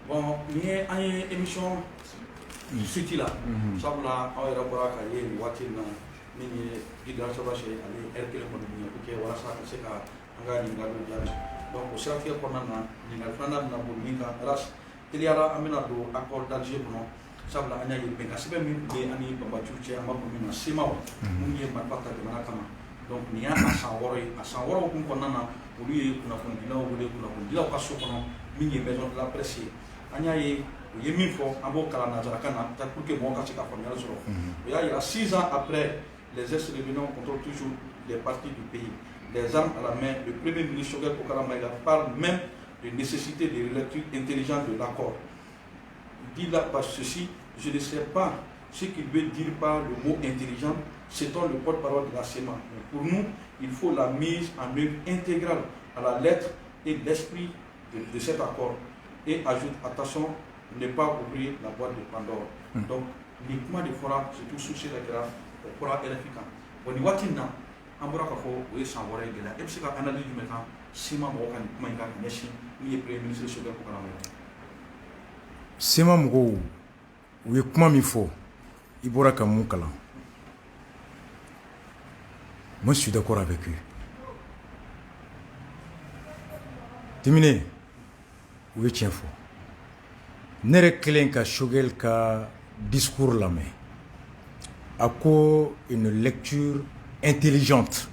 Bon, il y a une émission suite là. Sabula aw yɛrɛ bɔra ka ye waati na min ye Gidira Sabase ale kelen kɔni ye pour que walasa ka se ka an ka ɲininkaliw jaabi. Donc o siratigɛ kɔnɔna na ɲininkali filanan bɛna boli min kan hélas teliyara an bɛna don accord d'Alger kɔnɔ sabula an y'a ye bɛnkan sɛbɛn min tun bɛ an ni Banbatiw cɛ an b'a fɔ min ma CEMAO mun ye marifa ta jamana kama. Donc nin y'a san 6 ye a san 6 hukumu kɔnɔna na olu ye kunnafonidilaw wele kunnafonidilaw ka so kɔnɔ min ye maison de la presse ye an y'a ye u ye min fɔ an b'o kalan nanzarakan na pour que mɔgɔw ka se ka faamuyali sɔrɔ o y'a yira 6 ans après les ex-rebellions contrôlent toujours les parties du pays les armes à la main le premier ministre Choguel Kokara Maïga parle même de nécessité de relecture intelligente de l'accord il dit là par ceci je ne sais pas ce qu'il veut dire par le mot intelligent c'est le porte-parole de la CEMA pour nous il faut la mise en œuvre intégrale à la lettre et l'esprit de cet accord et ajoute attention ne pas ouvrir la boîte de Pandore. Donc, les points de fora, c'est tout souci de la fora RFI. On y voit qu'il y a un peu de sang, et puis c'est l'analyse du mécan, Sima Mokan, Maïka, Nessi, ni le Premier ministre Choguel Kokara Maïga. Sima Mgo, oui, comment il faut, il pourra comme Moukala. Moi, je suis d'accord avec eux. Terminé. Oui, tiens, faux. Nere kelen ka Choguel ka discours la main. A quoi une lecture intelligente.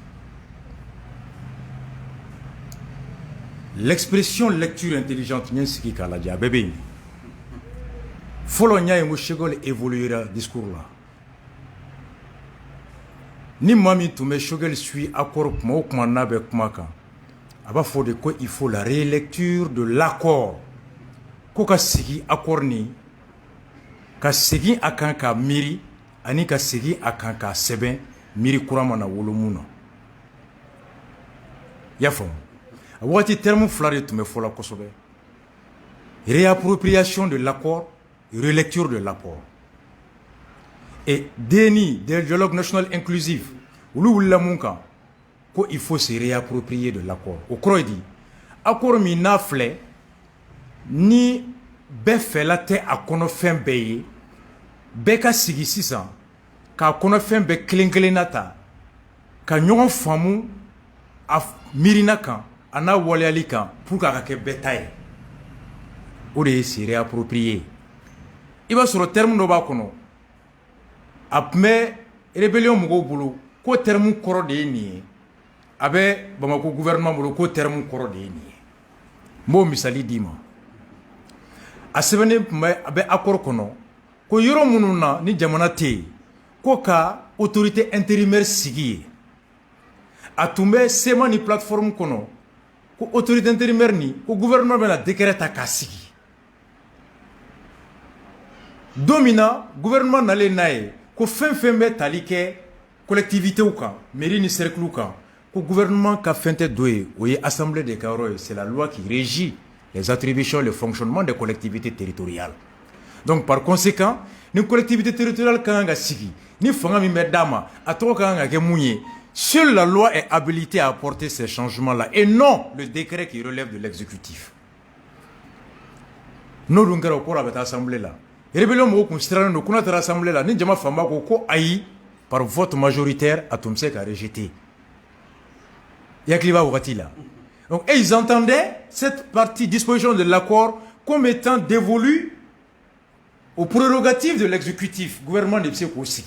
L'expression lecture intelligente n'y a ce qui a la dia bébé. Follow nya et Choguel évoluera discours là. Ni mami tu me Choguel suit accord mo kuma na be kuma kan. Aba faut de quoi il faut la rélecture de l'accord. Ko ka sigi accord ni ka sigi akan ka miri ani ka sigi akan ka sɛbɛn miri kurama na wolomuna ya faamu a waati terme fila de tun bɛ fɔla kosɛbɛ réappropriation de l'accord relecture de l'accord et DNI des dialogue national inclusif olu wulila mun kan ko il faut se réapproprier de l'accord o kɔrɔ ye di accord min n'a filɛ ni bɛɛ fɛla tɛ a kɔnɔfɛn bɛɛ ye bɛɛ ka sigi sisan k'a kɔnɔfɛn bɛɛ kelen kelenna ta ka ɲɔgɔn faamu a miirina kan a n'a waleyali kan pour que a ka kɛ bɛɛ ta ye o de ye se réapproprier i b'a sɔrɔ terme dɔ b'a kɔnɔ a tun bɛ rébellion mɔgɔw bolo ko terme kɔrɔ de ye nin ye a bɛ Bamako gouvernement bolo ko terme kɔrɔ de ye nin ye n b'o misali d'i ma a sɛbɛnnen tun bɛ accord kɔnɔ ko yɔrɔ minnu na ni jamana tɛ yen ko ka autorité intérimaire sigi yen a tun bɛ CEMA ni plateforme kɔnɔ ko autorité intérimaire ni ko gouvernement bɛna décret ta k'a sigi don min na gouvernement nalen n'a ye ko fɛn fɛn bɛ tali kɛ collectivitéw kan mairie ni cercle kan ko gouvernement ka fɛn tɛ dɔ ye o ye assemblée de ka yɔrɔ ye c'est la loi qui régit les attributions et le fonctionnement des collectivités territoriales. Donc par conséquent, une collectivité territoriale kan ka sigi ni fanga min bɛ d'a ma a tɔgɔ kan ka kɛ mun ye seule la loi est habilitée à apporter ces changements-là et non le décret qui relève de l'exécutif. N'o dun kɛra o kɔrɔ a bɛ taa assemblée la rébellion mɔgɔw kun sirannen don ko n'a taara assemblée la ni jama fanba ko ayi par vote majoritaire a tun bɛ se ka rejeter i hakili b'a wagati la. Donc, et ils entendaient cette partie disposition de l'accord comme étant dévolue aux prérogatives de l'exécutif. Le gouvernement ne sait pas aussi.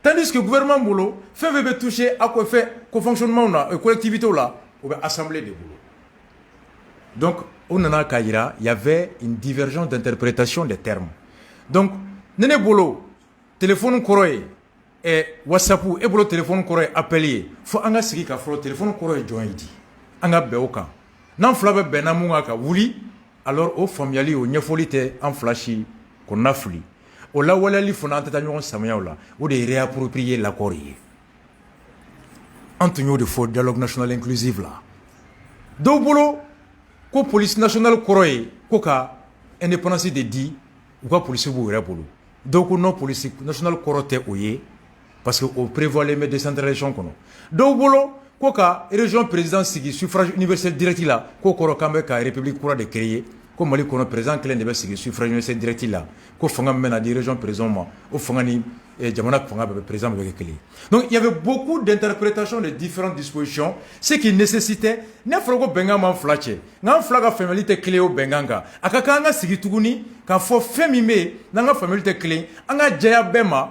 Tandis que le gouvernement bolo fait toucher à quoi fait qu'au fonctionnement la collectivité là, ou assemblée de boulot. Donc, on en a Kaira, il y avait une divergence d'interprétation des termes. Donc, nene bolo téléphone koroye et WhatsApp et bolo téléphone koroye appelé. Faut anga sigi ka folo téléphone koroye joindi. Anga beoka n'an fila bɛ bɛnna mun kan ka wuli alors o faamuyali o ɲɛfɔli tɛ an fila si ko na fili o lawaleyali fana an tɛ taa ɲɔgɔn samiyaw la o de ye réapproprier l'accord ye an tun y'o de fɔ dialogue national inclusif la dɔw bolo ko police nationale kɔrɔ ye ko ka indépendance de di u ka police b'u yɛrɛ bolo donc non police nationale kɔrɔ tɛ o ye parce que o prévoit mais décentralisation kɔnɔ dɔw bolo ko ka région président sigi suffrage universel direct la ko kɔrɔ k'an bɛ ka république kura de créer ko Mali kɔnɔ président kelen de bɛ sigi suffrage universel direct la ko fanga min bɛ na di région président ma o fanga ni jamana fanga bɛ président bɛ kɛ kelen donc il y avait beaucoup d'interprétations de différentes dispositions ce qui nécessitait ne fɔra ko bɛnkan man fila cɛ nka fila ka faamuyali tɛ kelen o bɛnkan kan a ka kan an ka sigi tuguni k'a fɔ fɛn min bɛ yen n'an ka faamuyali tɛ kelen an ka jɛya bɛɛ ma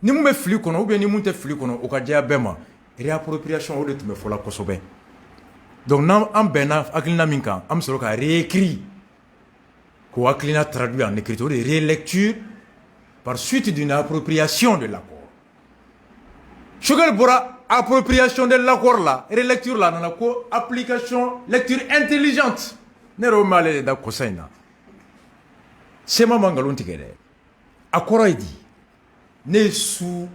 ni mun bɛ fili kɔnɔ ou bien ni mun tɛ fili kɔnɔ o ka jɛya bɛɛ ma réappropriation o de tun bɛ fɔla kosɛbɛ donc n'an bɛnna hakilina min kan an bɛ sɔrɔ ka réécrit k'o hakilina traduit en écriture de rélecture par suite d'une appropriation de l'accord. Choguel bora appropriation de l'accord là, relecture là, nana ko application, lecture intelligente. Ne romale da kosaina. Sema mangalon tigere. Accord dit. Ne sous,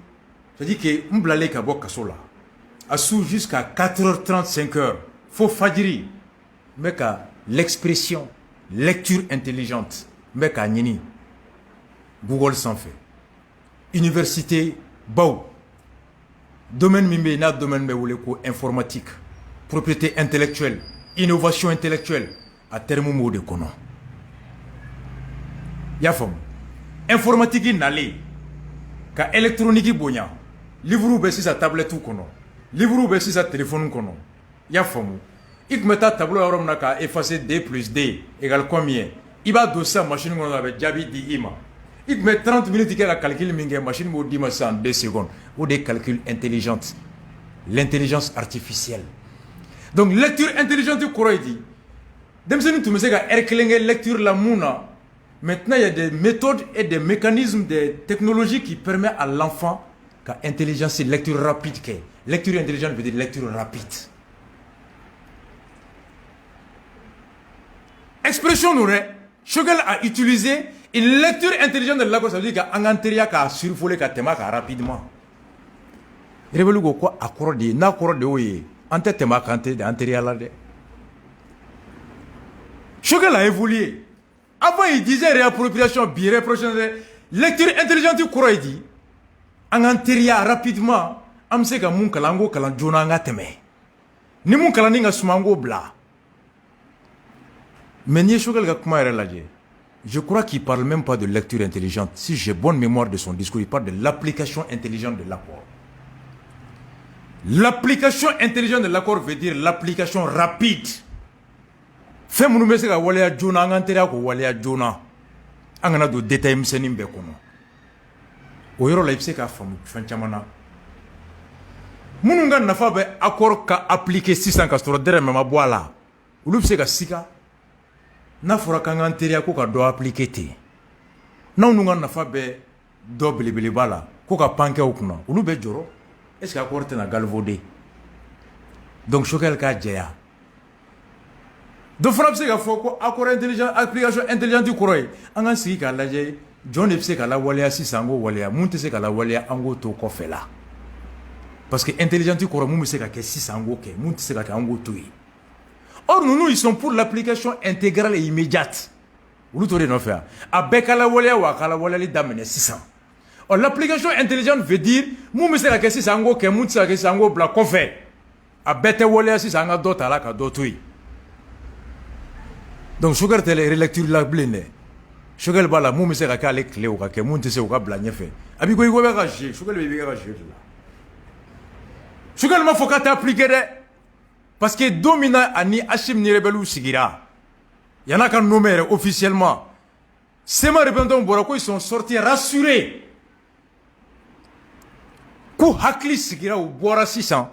c'est-à-dire que m'blale ka bo kasola. A sous jusqu'à 4h30, 5h. Faut fadiri. Mais ka l'expression, lecture intelligente. Mais ka nini. Google s'en fait. Université Bau. Domaine mimbe na domaine me wole ko informatique. Propriété intellectuelle, innovation intellectuelle à terme mot de kono. Ya fam. Informatique nale ka électronique bonya. Livre be si sa tablette kono. Livre be si sa téléphone kono. Ya fam. Ik meta tableau arom na ka effacer D plus D égale combien? Iba dossier machine kono avec jabi di ima. Il met 30 minutes à calculer la machine pour 10 en 2 secondes. Ou des calculs intelligents. L'intelligence artificielle. Donc, lecture intelligente, quoi dit? Lecture la mouna. Maintenant, il y a des méthodes et des mécanismes, des technologies qui permettent à l'enfant que l'intelligence, c'est lecture rapide. Lecture intelligente veut dire lecture rapide. Expression nous Choguel a utilisé une lecture intelligente de l'accord, ça veut dire qu'en antéria a survolé rapidement. Révèle quoi accord de n'accord de oye en tête tema kanté de antéria là de. Choguel a évolué. Avant il disait réappropriation, birepropriation, lecture intelligente quoi il dit. En antéria rapidement, amse ka mun kalango kalan jona nga teme. Ni mun kalani nga sumango bla. Mais je crois qu'il ne parle même pas de lecture intelligente. Si j'ai bonne mémoire de son discours, il parle de l'application intelligente de l'accord. L'application intelligente de l'accord veut dire l'application rapide. Fait mon numéro c'est que Walia Jona, Anganteria ko Walia Jona. Angana do détail msenim be kono. Oyoro la ipse ka famu fanchamana. Mununga nafa be accord ka appliquer 600 castoro dere mema boala. Ulupse ka sika. Na fora kanga anteria ko ka do appliquer te na ununga nafa be do belebele bala ko ka panke okuna ulu be joro est ce que accord te na galvauder donc chokel ka jeya do fora se ka foko accord intelligent application intelligente ko roy anga sigi ka laje john epse ka la walia sisango walia munte se ka la walia ango to ko fela parce que intelligente ko ro mu se ka ke sisango ke munte se ka ango to yi. Or, nous, ils sont pour l'application intégrale et immédiate. Vous l'avez dit, faire. Avec la wallet ou à la wallet d'amener 600. Or, l'application intelligente veut dire, nous, mais c'est la question, c'est un go, que nous, c'est la question, c'est un go, blanc, qu'on fait. Avec la wallet, c'est un go, d'autres, là, qu'à d'autres, oui. Donc, je regarde les relectures de la blinde. Je regarde là, nous, mais c'est la question, clé ou que nous, c'est un go, blanc, fait. Avec quoi, il va rager. Je regarde le bébé rager, là. Je regarde, il faut que tu appliques. Parce que Domina ani Hachim ni rebelu sigira. Il y en a qui ont nommé officiellement. Ces rebelles Borako, ils sont sortis rassurés. Kou hakli sigira ou boira 600.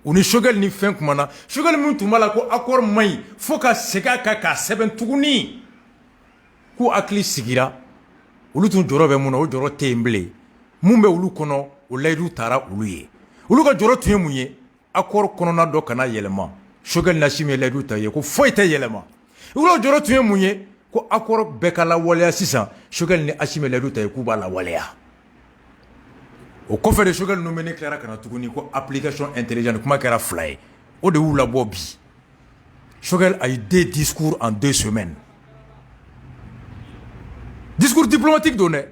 Ou ni Choguel ni fin kumana. Choguel moutoumala ko akor mai. Foka sega kaka seben tuguni. Kou hakli sigira. Ulu tun joro be muna, ou joro temble. Mumbe ulu kono, ou leidu tara uluye. Ulu ka joro tuye mouye. Accord konona do kana yelema Choguel na chimé ledu taye ko foyte yelema ulo joro tuye munye ko accord bekala walea 600 Choguel ni achimé ledu taye ku bala walea o ko fere Choguel no mene clara kana tuguni ko application intelligente kuma kera fly o de wula bobi Choguel a eu des discours en 2 semaines. Discours diplomatique donné.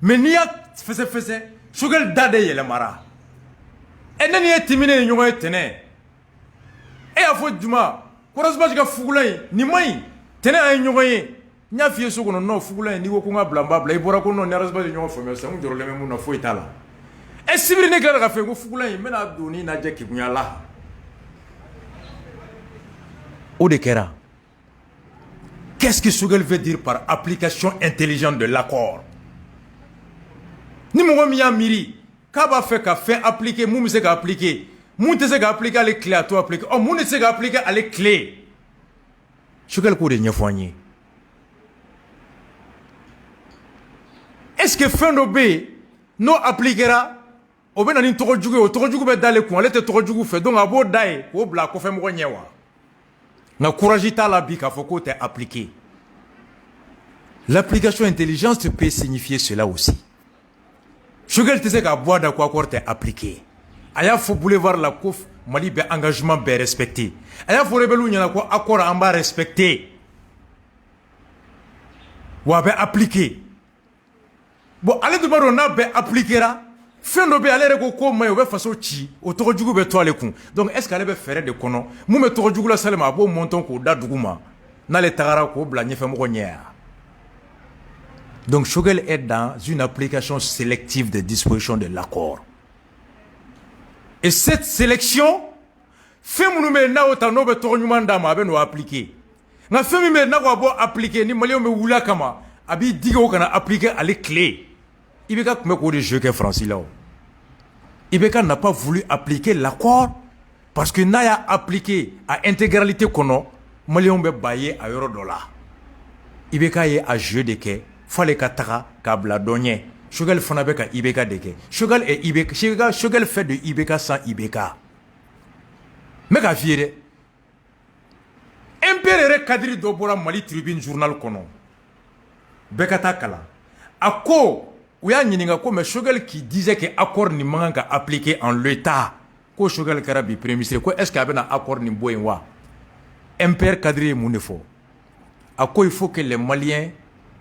Mais n'y a fait Choguel dade yelemara. Et n'y a timine nyonga tene. Et a fo duma. Korasba jiga fugulay ni mai. Tene ay nyonga ye. Nya fie so kono no fugulay ni ko nga blamba bla ibora ko no nyarasba nyonga fo me sa mu joro le memu na fo itala. Et sibiri ne kala ka fe ko fugulay mena doni na je kibunya la. O de kera. Qu'est-ce que Choguel veut dire par application intelligente de l'accord? Ni mo mi ya miri ka ba fait ka fait appliquer mou se ka appliquer mou te se ka appliquer les clés à toi appliquer oh mou ne se ka appliquer à les clés. Choguel ko de nyefoanye. Est-ce que fin d'obé no appliquera obe na ni toko jugu be dale ko ale te toko jugu fait donc abo dai ko bla ko fait mo nyewa. Na courage ta la bi ka foko te appliquer. L'application intelligente peut signifier cela aussi. Choguel te se ka boire da quoi accord te appliquer. Aya fo boulevard la kof mali be engagement be respecté. Aya fo rebelu nyana ko accord en bas respecté. Wa be appliquer. Bon ale de baro na be appliquera. Fin do be ale ko ko may be faso chi o to jugu be to ale kun. Donc est-ce qu'ale be faire de kono mu me to jugu la salema bo monton ko da duguma na le tagara ko bla nyefe mo ko nyea. Donc Choguel est dans une application sélective des dispositions de l'accord. Et cette sélection fait mon numéro na otano be to nyumanda ma be no appliquer. Na fait mi me na ko bo appliquer ni malio me wula kama abi digo kana appliquer à les clés. Ibeka me ko de jeu que Francis là. Ibeka n'a pas voulu appliquer l'accord parce que n'a ya appliqué à intégralité kono malio be baye à euro-dollar. Ibeka ye a jeu de que fallait ka taga ka bla donye. Choguel fana be ka Ibeka deke. Choguel et Ibeka Choguel fait de Ibeka sans Ibeka. Mais ka fiere. Impéré Kadri Dobora Mali Tribune journal kono. Bekata kala. Ako ouya nyininga ko mais Choguel qui disait que accord ni manga appliqué en l'état. Ko Choguel karabi premier ministre ko est-ce qu'il y avait un accord ni boyenwa. Impéré Kadri Mounefo. Ako il faut que les Maliens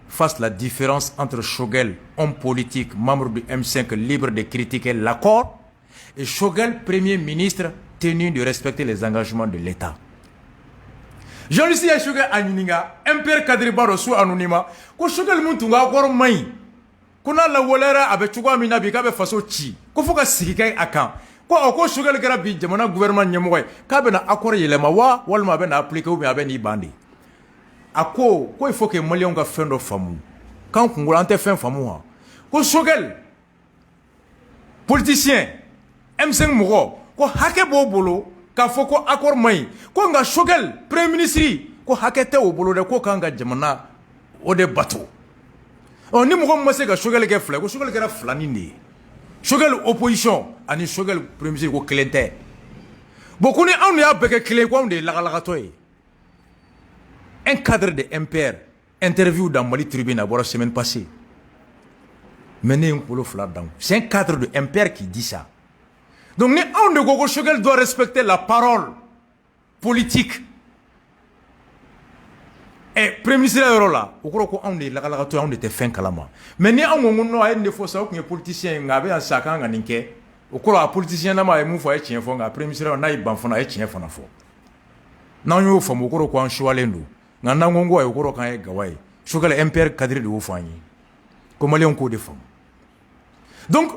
fasse la différence entre Choguel, homme politique, membre du M5 libre de critiquer l'accord, et Choguel, premier ministre, tenu de respecter les engagements de l'État. Jean-Lucie Choguel Anininga, Impère Kadribaro sous anonymat, que Choguel Muntunga accord maï, qu'on a la wolera avec Chouga Minabi, avec façon chi, qu'on faut que Sikai Akan, qu'on Choguel Garabi, Jamana gouvernement Nyamoy, Kabena accord Yelemawa, Walma Ben appliqué ou bien Ibandi. Ako ko il faut que Maliens ga fendo famu quand Congo ante fin famu ha ko Choguel politicien M5 mogo ko hake bo bolo ka foko accord mai ko nga Choguel premier ministre ko hake te o bolo de ko kanga jamana o de bateau on ni mogo mase ga Choguel ke fla ko Choguel ke ra flani ni Choguel opposition ani Choguel premier ministre ko clente beaucoup ni on ya beke clé ko on de la toy. Un cadre de MPR interview dans Mali Tribune à la semaine passée. C'est un cadre de MPR qui dit ça. Donc, on de Gogo Choguel doit respecter la parole politique. Et Premier ministre là, on était fin kalama. Mais ni on a une fois ça que les politiciens avaient un sac en ninke. Au cours de politicien n'a pas eu un chien fond. Premier ministre n'a pas eu un chien fond. Non, il faut que on soit l'endo. Nana ngongo ay okoro kan gawai Choguel MPR Kadri de Oufani comme les on de femmes. Donc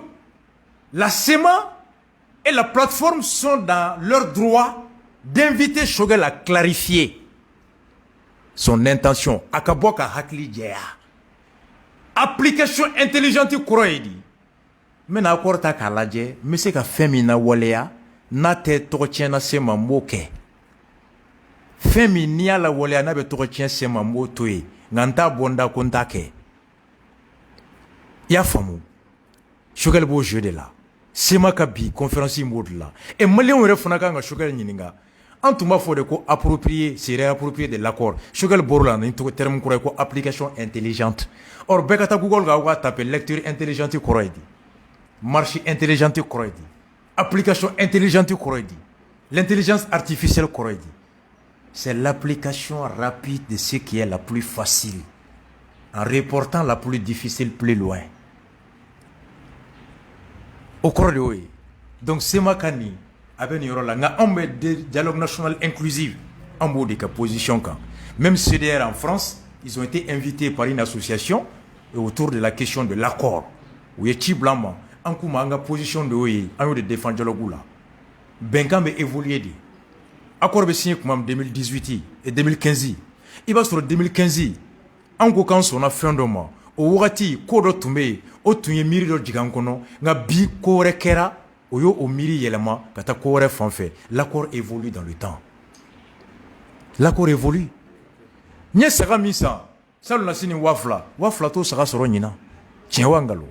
la SEMA et la plateforme sont dans leur droit d'inviter Choguel à clarifier son intention akaboka hakli jeya application intelligente kroedi mena akorta kalaje mese ka femina wolea na te tochena SEMA moke Femi ni ala wole anabe toko tien sema moto e nganta bonda kontake ya famu Choguel bo jeu de la sema kabi conférence mode la et malien refuna ka nga Choguel nyininga antuma fo de ko approprier c'est réapproprier de l'accord Choguel borla ni to terme ko application intelligente or bekata google ga wa taper lecture intelligente koroidi marché intelligente koroidi application intelligente koroidi l'intelligence artificielle koroidi c'est l'application rapide de ce qui est la plus facile, en reportant la plus difficile plus loin. Au cours de oui. Donc, c'est ma cani. Avec nous, on a dialogue national inclusif. En mode de position. Même CDR en France, ils ont été invités par une association autour de la question de l'accord. Où est-il blanc? En coup, ma position de oui, en de défendre dialogue là. Benkan a évolué. Accord signé en 2018 et 2015. Il va sur 2015. En ko kan sona fin do ma o wagati ko do tumbe o tunye miri do jigan kono nga bi ko re kera o yo o miri yelema kata ko re fanfe. L'accord évolue dans le temps. L'accord évolue. Nye saka misa salu na sini wafla to saka soro nyina tien wangalo.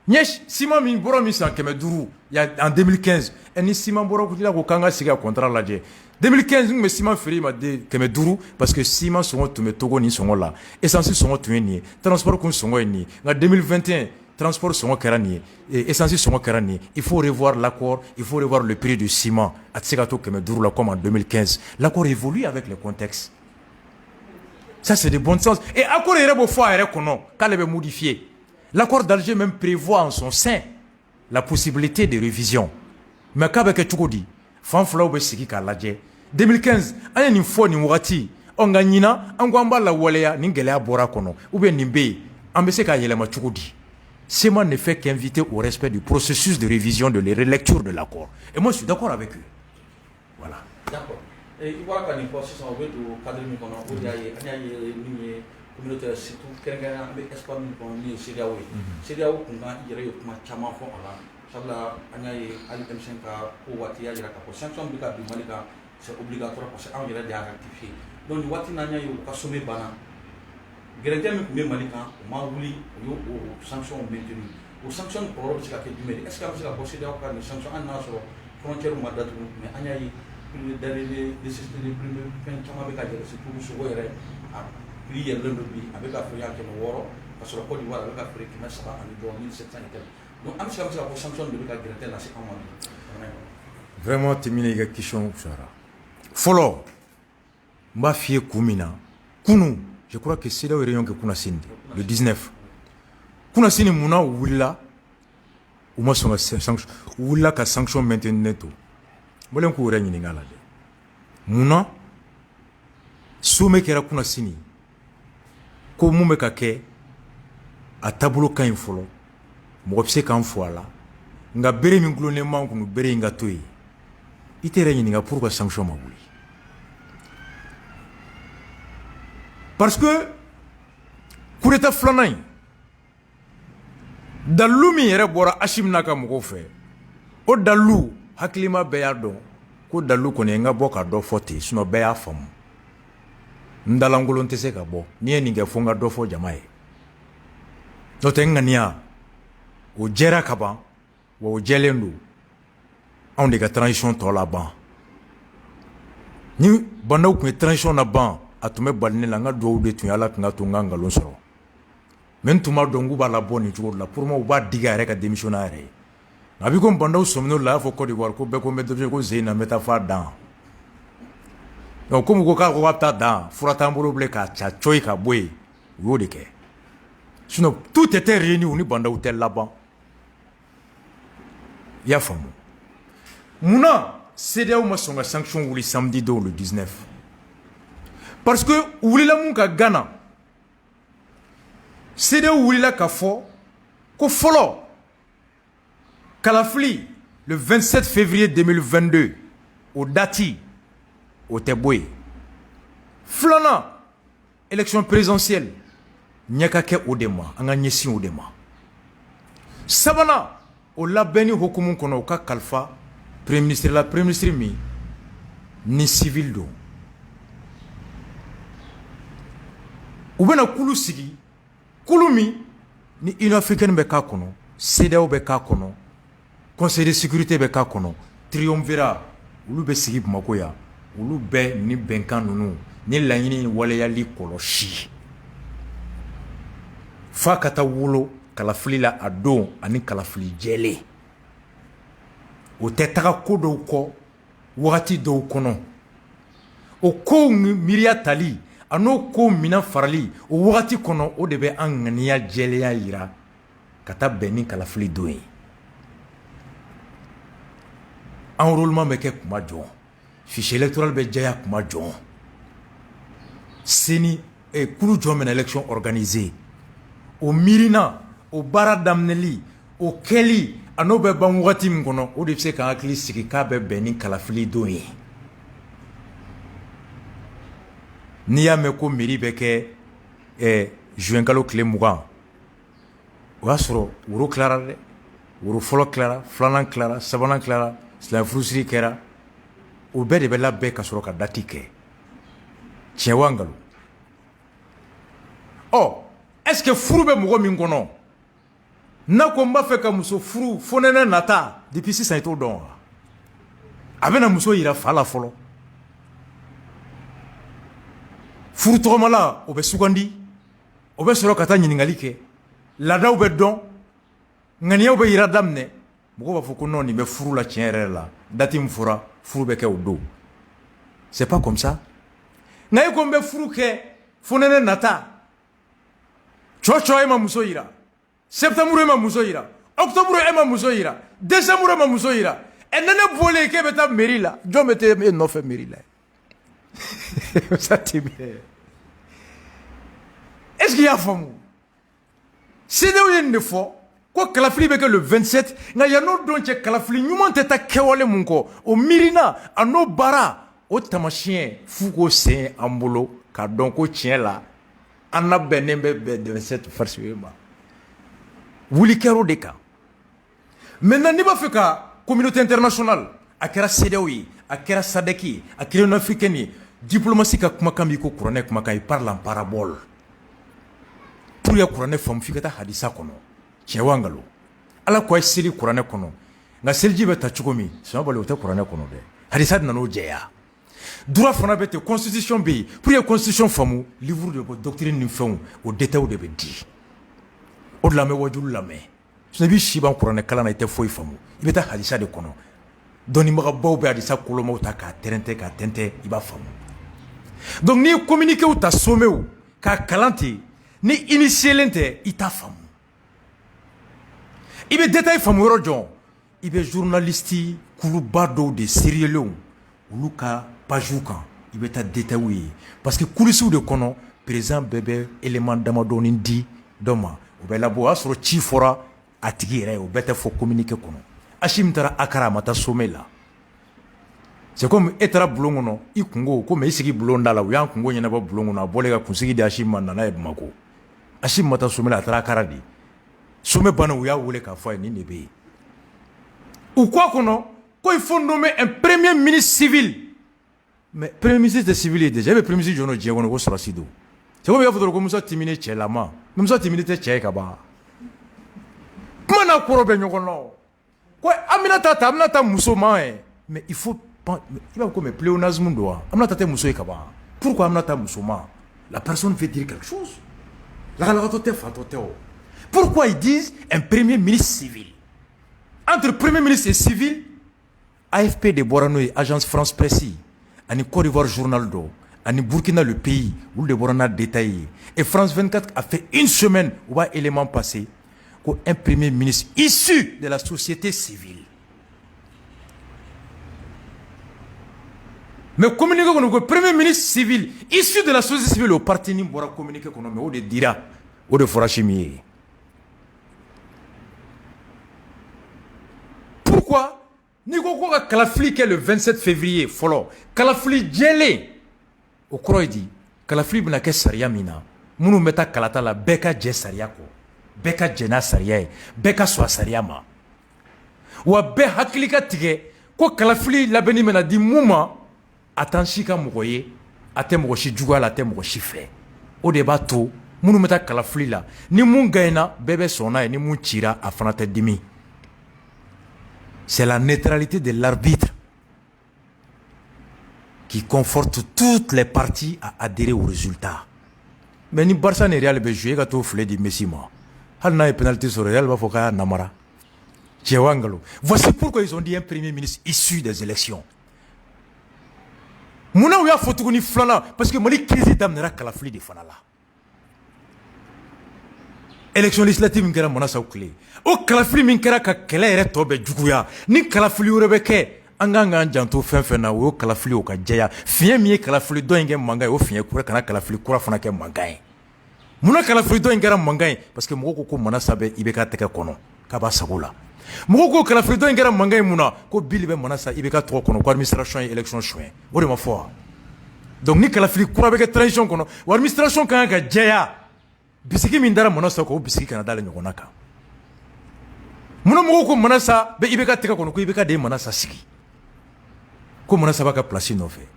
Nye sima min boro misa keme duru ya en 2015 eni sima boro kutila ko kanga siga contrat laje 2015 nous me sima feri ma de keme duru parce que sima songo tume togo ni songo la essence songo tume ni transport kun songo ni nga 2021 transport songo kerani essence songo kerani il faut revoir l'accord, il faut revoir le prix du ciment atsika to keme duru la comme en 2015. L'accord évolue avec le contexte. Ça c'est de bon sens et accord est beau fois est kono kale be modifier. L'accord d'Alger même prévoit en son sein la possibilité de révision. Mais quand avec Tchoukodi, Fanfla ou Siki Kaladje, 2015, aya ni fo ni wati, on gagnina, on gwamba la walea, n'ingelea bora kono, ou bien nimbe, ambese ka yelema Tchoukodi. Sema ne fait qu'inviter au respect du processus de révision de la relecture de l'accord. Et moi je suis d'accord avec eux. Voilà. D'accord. Et il voit qu'à une fois, si on veut au cadre de mon envoi, il y a une communauté surtout quelqu'un avec espoir de prendre CDAO. CDAO, on a eu un chaman fond là. Sabla, on a eu M5 pour Watia, il y a une sanction de Malika, c'est obligatoire parce qu'on a déjà rectifié. Donc, Wati n'a eu qu'à sommer Bana. Grédien me Malika, Maouli, aux sanctions maintenues. Aux sanctions pour l'Europe, c'est du mérite. Est-ce qu'on a possédé encore des sanctions en Nassau, frontière ou Madame, mais on a eu les derniers premiers chaman avec la c'est pour se voir. Puis il y a l'un avec l'Afrique qui est mort, parce que la Côte d'Ivoire avec l'Afrique qui est mort en 1700 et quelques. Donc, on a la sanction de l'État dans ces moments. Vraiment, tu m'as dit une question. Follow, ma fille Koumina, Kounou, je crois que c'est là où il y a un Kounasine, le 19. Kounasine, Mouna, Oula, ou moi, son sanction, Oula, ka sanction maintenant. Voilà un coup, il y a un Mouna, Somme qui est la Kounasine. Ko mu be ka kɛ a taabolo ka ɲi fɔlɔ mɔgɔ bɛ se k'an fɔ a la nka bere min gulonnen b'an kun bere in ka to yen i tɛ yɛrɛ ɲininka pour ka sanction ma wuli parce que coup d'état filanan in dalilu min yɛrɛ bɔra Hashim n'a ka mɔgɔw fɛ o dalilu hakilima bɛɛ y'a dɔn ko dalilu kɔni ye n ka bɔ ka dɔ fɔ ten sinon bɛɛ y'a faamu. Ndalangolon tɛ se ka bɔ n'i ye nin kɛ fo n ka dɔ fɔ jama ye n'o tɛ n ŋaniya o jɛra ka ban wa o jɛlen don anw de ka transition tɔ la ban ni bandaw tun ye transition na ban a tun bɛ bali ne la n ka duwawu de tun ye Ala tun ka to n ka nkalon sɔrɔ mais n tun b'a dɔn k'u b'a labɔ nin cogo de la pour moi u b'a digi a yɛrɛ ka démission a yɛrɛ ye a bi ko bandaw sɔmin'o la a y'a fɔ Côte d'Ivoire ko bɛɛ ko n bɛ démission ko Zeyina n bɛ taa f'a dan. Donc, comme vous avez dans Furatamboulou Bleka, Tchoï Kaboué, Wodeke. Sinon, tout était réuni au Nibanda Hôtel là-bas. Il y a femme. Mouna, c'est là où ma son sanction ou les samedi le 19. Parce que, où il a mon Ghana, c'est là où il a Kafo, qu'au follow, Kalafli, le 27 février 2022, au Dati, au Teboué. Flana, élection présidentielle, Nyakake Odema, Anganyesi Odema. Sabana, au Labeni Hokumun Konoka Kalfa, Premier ministre, la Premier ministre mi, ni civil do. Oubena Koulou Sigi, Kouloumi, ni Union africaine Beka Kono, CEDEAO Beka Kono, Conseil de sécurité Beka Kono, Triumvirat, Oulou Besigi Makoya. Olu bɛɛ ni bɛnkan ninnu ni laɲini waleyali kɔlɔsi fa ka taa wolo kalafili la a don ani kalafili jɛlen o tɛ taga ko dɔw kɔ wagati dɔw kɔnɔ o ko miiriya tali a n'o ko mina farali o wagati kɔnɔ o de bɛ an ŋaniya jɛlenya yira ka taa bɛn ni kalafili don ye enrôlement bɛ kɛ kuma jɔn fichier électoral bɛ jɛya kuma jɔn seni kulu jɔn bɛna élection organisée o miirina o baara daminɛli o kɛli a n'o bɛ ban wagati min kɔnɔ o de bɛ se ka hakili sigi k'a bɛ bɛn ni kalafili don ye n'i y'a mɛn ko mairie bɛ kɛ juin kalo tile 20 o y'a sɔrɔ woro tilara dɛ woro fɔlɔ tilara filanan tilara sabanan tilara silamɛ furusiri kɛra o bɛɛ de bɛ labɛn ka sɔrɔ ka dati kɛ tiɲɛ wa nkalon est-ce que furu bɛ mɔgɔ min kɔnɔ n'a ko n b'a fɛ ka muso furu fo nɛnɛ nata depuis sisan i t'o dɔn wa a bɛna muso yira fa la fɔlɔ furu tɔgɔmala o bɛ sugandi o bɛ sɔrɔ ka taa ɲininkali kɛ laadaw bɛ dɔn ŋaniyaw bɛ yira daminɛ mɔgɔw b'a fɔ ko non nin bɛ furu la tiɲɛ yɛrɛ la dati min fɔra furu bɛ kɛ o don c'est pas comme ça nka e ko n bɛ furu kɛ fo nɛnɛ nata cɔcɔ e ma muso yira septembre e ma muso yira octobre e ma muso yira décembre e ma muso yira nɛnɛ bɔlen k'e bɛ taa mairie la jɔn bɛ taa e nɔfɛ mairie la ça t'est bien est-ce qu'il y a faamu CEDEAO ye nin de fɔ ko kalafili bɛ kɛ le 27 nka yan'o don cɛ kalafili ɲuman tɛ taa kɛwale mun kɔ o miirina a n'o baara o tamasiyɛn f'u k'o sen an bolo k'a dɔn ko tiɲɛ la an labɛnnen bɛ bɛn 27 février ma wuli kɛra o de kan maintenant n'i b'a fɛ ka communauté internationale a kɛra CEDEAO ye a kɛra SADC ye a kɛra Union africaine ye diplomatie ka kumakan b'i ko kuranɛ kumakan il parle en parabole pour ya kuranɛ faamu f'i ka taa hadisa kɔnɔ tiɲɛ wa nkalon ala ko a ye seli kuranɛ kɔnɔ nka seliji bɛ ta cogo min sɔn bali o tɛ kuranɛ kɔnɔ dɛ hadisa de nan'o jɛya droit fana bɛ ten constitution bɛ yen pour que constitution faamu livre de bɔ doctrine ni fɛnw o détails de bɛ di o de la an bɛ wajulu lamɛn sinon i b'i si ban kuranɛ kalan na i tɛ foyi faamu i bɛ taa hadisa de kɔnɔ dɔnnibagabaw bɛ hadisa kolomaw ta k'a tɛrɛntɛ k'a tɛntɛ i b'a faamu donc n'i ye communiquéw ta sommew k'a kalan ten ni initielen tɛ i t'a faamu i bɛ détail faamu yɔrɔ jɔn i bɛ journaliste kuluba dɔw de seriyelenw olu ka pagew kan i bɛ taa détails ye parce que coulisses de kɔnɔ président bɛɛ bɛ élément damadɔni di dɔ ma o bɛ labɔ o y'a sɔrɔ ci fɔra a tigi yɛrɛ ye o bɛɛ tɛ fɔ communiqué kɔnɔ Hachim taara Akara a ma taa sommet la c'est comme e taara bulon kɔnɔ i kungo komi i sigi bulon da la u y'an kungo ɲɛnabɔ bulon kɔnɔ a bɔlen ka kunsigi di Hachim ma nana ye Bamako Hachim ma taa sommet la a taara Akara de sommet banna u y'a wele k'a fɔ a ye nin de bɛ yen u ko a kɔnɔ ko il faut nommer un premier ministre civil mais premier ministre tɛ civil ye déjà e bɛ premier ministre jɔn dɔ diɲɛ kɔnɔ ko sɔrɔsi don c'est comme i y'a fɔ dɔrɔn ko Musa Timine cɛlama mais Musa Timine tɛ cɛ ye ka ban kuma n'a kɔrɔ bɛ ɲɔgɔn na ko Aminata muso ma ye mais il faut il va comme pléonasme don wa Aminata tɛ muso ye ka ban pourquoi Aminata muso ma la personne veut dire quelque chose lakalakatɔ tɛ fatɔ tɛ o pourquoi ils disent un premier ministre civil entre premier ministre et civil AFP de bɔra n'o ye agence France Presse ani Côte d'Ivoire journal dɔ ani Burkina le pays olu de bɔra n'a détail ye et France 24 a fait une semaine u b'a élément passé ko un premier ministre issu de la société civile mais communiqué kɔnɔ ko premier ministre civil issu de la société civile o parti ni bɔra communiqué kɔnɔ mais o de dira o de fɔra Hachim ye pourquoi n'i ko ko ka kalafili kɛ le 27 février fɔlɔ kalafili jɛlen o kɔrɔ ye di kalafili bɛna kɛ sariya min na minnu bɛ taa kalata la bɛɛ ka jɛ sariya kɔ bɛɛ ka jɛ n'a sariya ye bɛɛ ka sɔn a sariya ma wa bɛɛ hakili ka tigɛ ko kalafili labɛnni bɛna di mun ma a t'an si ka mɔgɔ ye a tɛ mɔgɔ si juguya la a tɛ mɔgɔ si fɛ o de b'a to minnu bɛ taa kalafili la ni mun gagnera bɛɛ bɛ sɔn n'a ye ni mun cira a fana tɛ dimi c'est la neutralité de l'arbitre qui conforte toutes les parties à adhérer au résultat mais ni Barça ni Real bɛ jouer ka t'o filɛ di Messi ma hali n'a ye penalty sɔrɔ Real b'a fɔ k'a y'a namara cɛ wa nkalon voici pourquoi ils ont dit un premier ministre issu des élections munna u y'a fɔ tuguni filanan parce que Mali crise daminɛra kalafili de fana la élection législative min kɛra Mona Sow tile o kalafili min kɛra ka kɛlɛ yɛrɛ tɔ bɛɛ juguya ni kalafili wɛrɛ bɛ kɛ an kan k'an janto fɛn fɛn na o y'o kalafili o ka jɛya fiɲɛ min ye kalafili dɔ in kɛ mankan ye o fiɲɛ kura kana kalafili kura fana kɛ mankan ye munna kalafili dɔ in kɛra mankan ye parce que mɔgɔw ko Mona Sow bɛ IBK tɛgɛ kɔnɔ k'a b'a sago la mɔgɔw ko kalafili dɔ in kɛra mankan ye mun na ko Bili bɛ Mona Sow IBK tɔgɔ kɔnɔ ko administration ye élection soin o de ma fɔ wa donc ni kalafili kura bɛ kɛ transition kɔnɔ o administration kan ka jɛya bisiki min dara Mona Sow kan o bisiki kana d'ale ɲɔgɔnna kan munna mɔgɔw ko Mona Sow bɛ IBK tɛgɛ kɔnɔ ko IBK de ye Mona Sow sigi ko Mona Sow b'a ka place nɔfɛ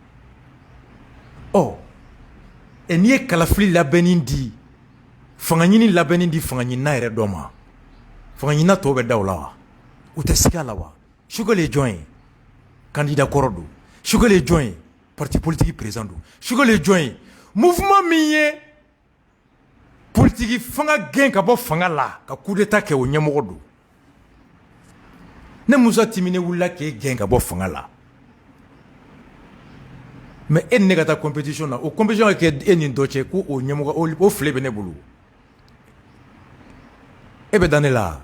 n'i ye kalafili labɛnni di fanga ɲini labɛnni di fanga ɲinina yɛrɛ dɔ ma fanga ɲinina tɔw bɛ da o la wa u tɛ sigi a la wa Choguel ye jɔn ye candidat kɔrɔ don Choguel ye jɔn ye parti politique président don Choguel ye jɔn ye mouvement min ye politique fanga gɛn ka bɔ fanga la ka coup d'état kɛ o ɲɛmɔgɔ don ne Musa Timine wulila k'e gɛn ka bɔ fanga la mais e ni ne ka taa compétition na o compétition ka kɛ e ni dɔ cɛ ko o ɲɛmɔgɔ o file bɛ ne bolo e bɛ da ne la